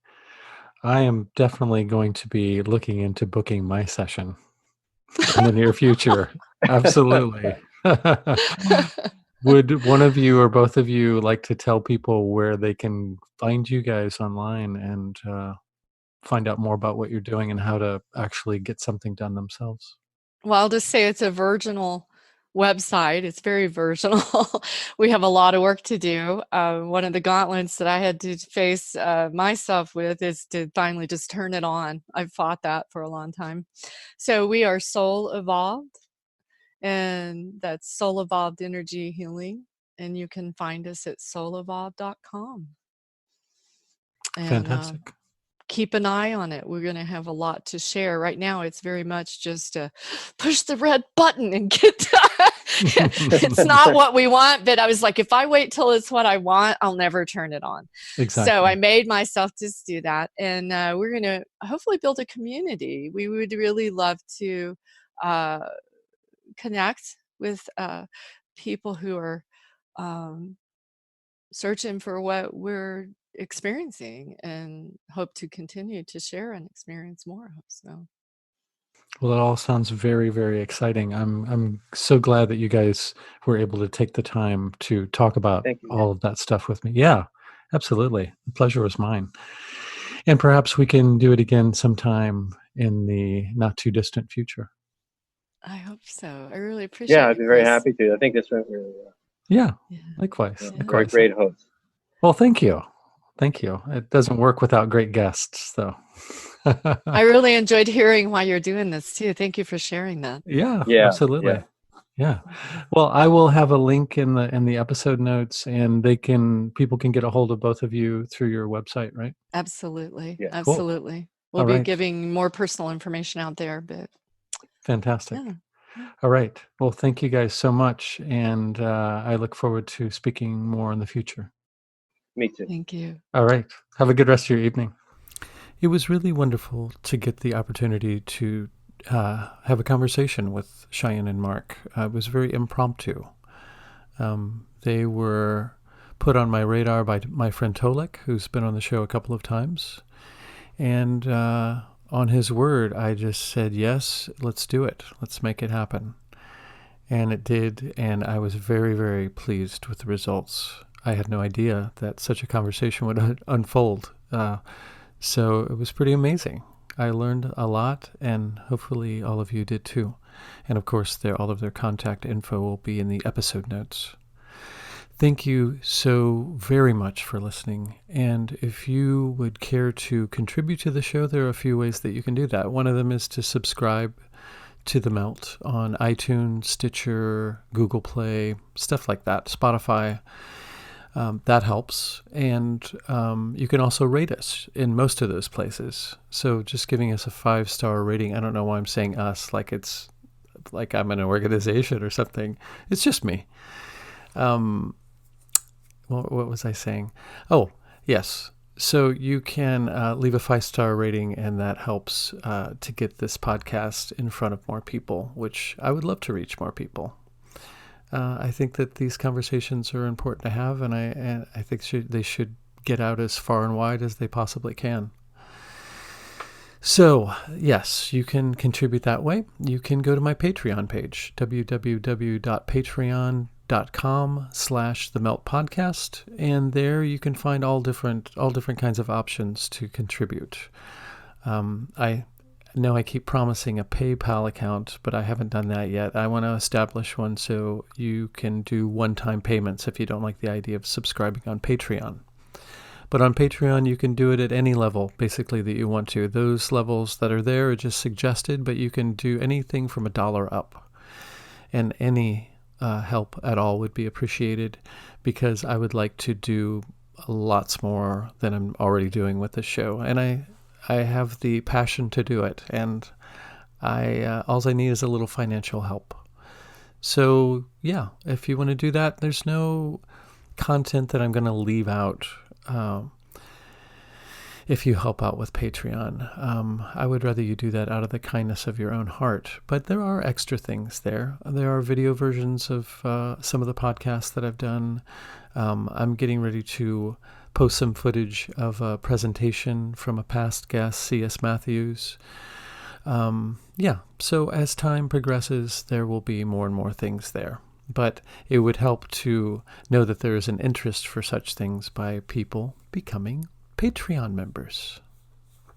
I am definitely going to be looking into booking my session in the near future. Absolutely. Would one of you or both of you like to tell people where they can find you guys online and find out more about what you're doing and how to actually get something done themselves? Well, I'll just say it's a virginal website. It's very virginal. We have a lot of work to do. One of the gauntlets that I had to face myself with is to finally just turn it on. I've fought that for a long time. So we are Soul Evolved, and that's Soul Evolved Energy Healing. And you can find us at soulevolved.com. And Fantastic. keep an eye on it. We're going to have a lot to share. Right now, it's very much just push the red button and get done. It's not what we want, but I was like, if I wait till it's what I want, I'll never turn it on. Exactly. So I made myself just do that. And we're going to hopefully build a community. We would really love to connect with people who are searching for what we're experiencing, and hope to continue to share and experience more. So Well, it all sounds very, very exciting. I'm so glad that you guys were able to take the time to talk about Thank you. all of that stuff with me. Yeah, absolutely. The pleasure was mine. And perhaps we can do it again sometime in the not too distant future. I hope so. I really appreciate Yeah, I'd you, be very Chris. happy to. I think this went really well. Yeah, Yeah. likewise. Yeah. You're a Likewise. great host. Well, thank you. Thank you. It doesn't work without great guests, though. I really enjoyed hearing why you're doing this too. Thank you for sharing that. Yeah, Yeah, absolutely. yeah. Yeah. Well, I will have a link in the episode notes, and people can get a hold of both of you through your website, right? Absolutely. Yeah. Cool. Absolutely. We'll All be right. giving more personal information out there, but Fantastic. yeah. All right. Well, thank you guys so much, and I look forward to speaking more in the future. Me too. Thank you. All right. Have a good rest of your evening. It was really wonderful to get the opportunity to have a conversation with Cheyenne and Marc. It was very impromptu. They were put on my radar by my friend Tolek, who's been on the show a couple of times. And on his word, I just said, yes, let's do it. Let's make it happen. And it did, and I was very, very pleased with the results. I had no idea that such a conversation would unfold. So it was pretty amazing. I learned a lot, and hopefully all of you did too. And of course, all of their contact info will be in the episode notes. Thank you so very much for listening. And if you would care to contribute to the show, there are a few ways that you can do that. One of them is to subscribe to The Melt on iTunes, Stitcher, Google Play, stuff like that, Spotify. That helps. And you can also rate us in most of those places. So just giving us a 5-star rating. I don't know why I'm saying us like it's like I'm an organization or something. It's just me. What was I saying? Oh, yes. So you can leave a 5-star rating, and that helps to get this podcast in front of more people, which I would love to reach more people. I think that these conversations are important to have, and I think they should get out as far and wide as they possibly can. So, yes, you can contribute that way. You can go to my Patreon page, www.patreon.com/themeltpodcast, and there you can find all different kinds of options to contribute. I know I keep promising a PayPal account, but I haven't done that yet. I want to establish one so you can do one-time payments if you don't like the idea of subscribing on Patreon. But on Patreon, you can do it at any level, basically, that you want to. Those levels that are there are just suggested, but you can do anything from $1 up. And any help at all would be appreciated, because I would like to do lots more than I'm already doing with this show. And I have the passion to do it, and all I need is a little financial help. So yeah, if you want to do that, there's no content that I'm going to leave out if you help out with Patreon. I would rather you do that out of the kindness of your own heart. But there are extra things there. There are video versions of some of the podcasts that I've done. I'm getting ready to post some footage of a presentation from a past guest, C.S. Matthews. So as time progresses, there will be more and more things there. But it would help to know that there is an interest for such things by people becoming Patreon members.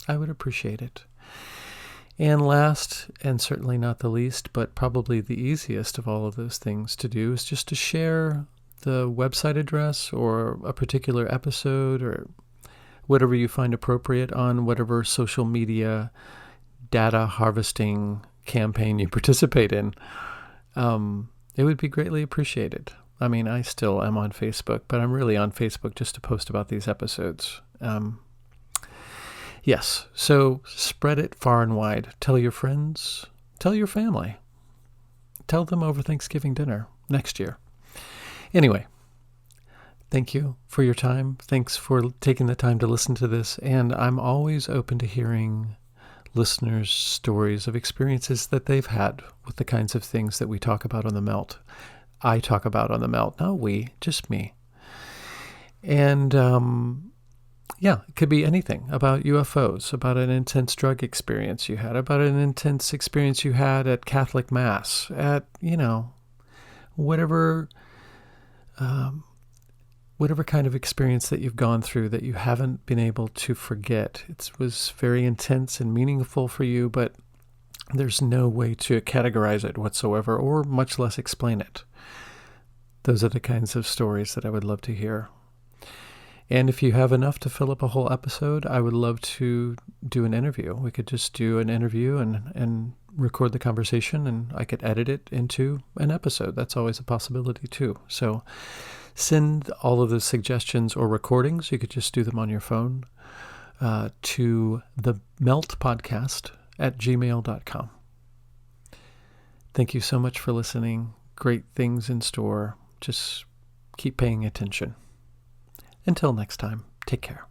I would appreciate it. And last, and certainly not the least, but probably the easiest of all of those things to do, is just to share the website address or a particular episode or whatever you find appropriate on whatever social media data harvesting campaign you participate in. It would be greatly appreciated. I mean, I still am on Facebook, but I'm really on Facebook just to post about these episodes. Yes, so spread it far and wide. Tell your friends. Tell your family. Tell them over Thanksgiving dinner next year. Anyway, thank you for your time. Thanks for taking the time to listen to this. And I'm always open to hearing listeners' stories of experiences that they've had with the kinds of things that we talk about on The Melt. I talk about on The Melt. Not we, just me. And Yeah, it could be anything about UFOs, about an intense drug experience you had, about an intense experience you had at Catholic Mass, at, whatever whatever kind of experience that you've gone through that you haven't been able to forget. It was very intense and meaningful for you, but there's no way to categorize it whatsoever, or much less explain it. Those are the kinds of stories that I would love to hear. And if you have enough to fill up a whole episode, I would love to do an interview. We could just do an interview and record the conversation, and I could edit it into an episode. That's always a possibility too. So send all of the suggestions or recordings. You could just do them on your phone to themeltpodcast@gmail.com. Thank you so much for listening. Great things in store. Just keep paying attention. Until next time, take care.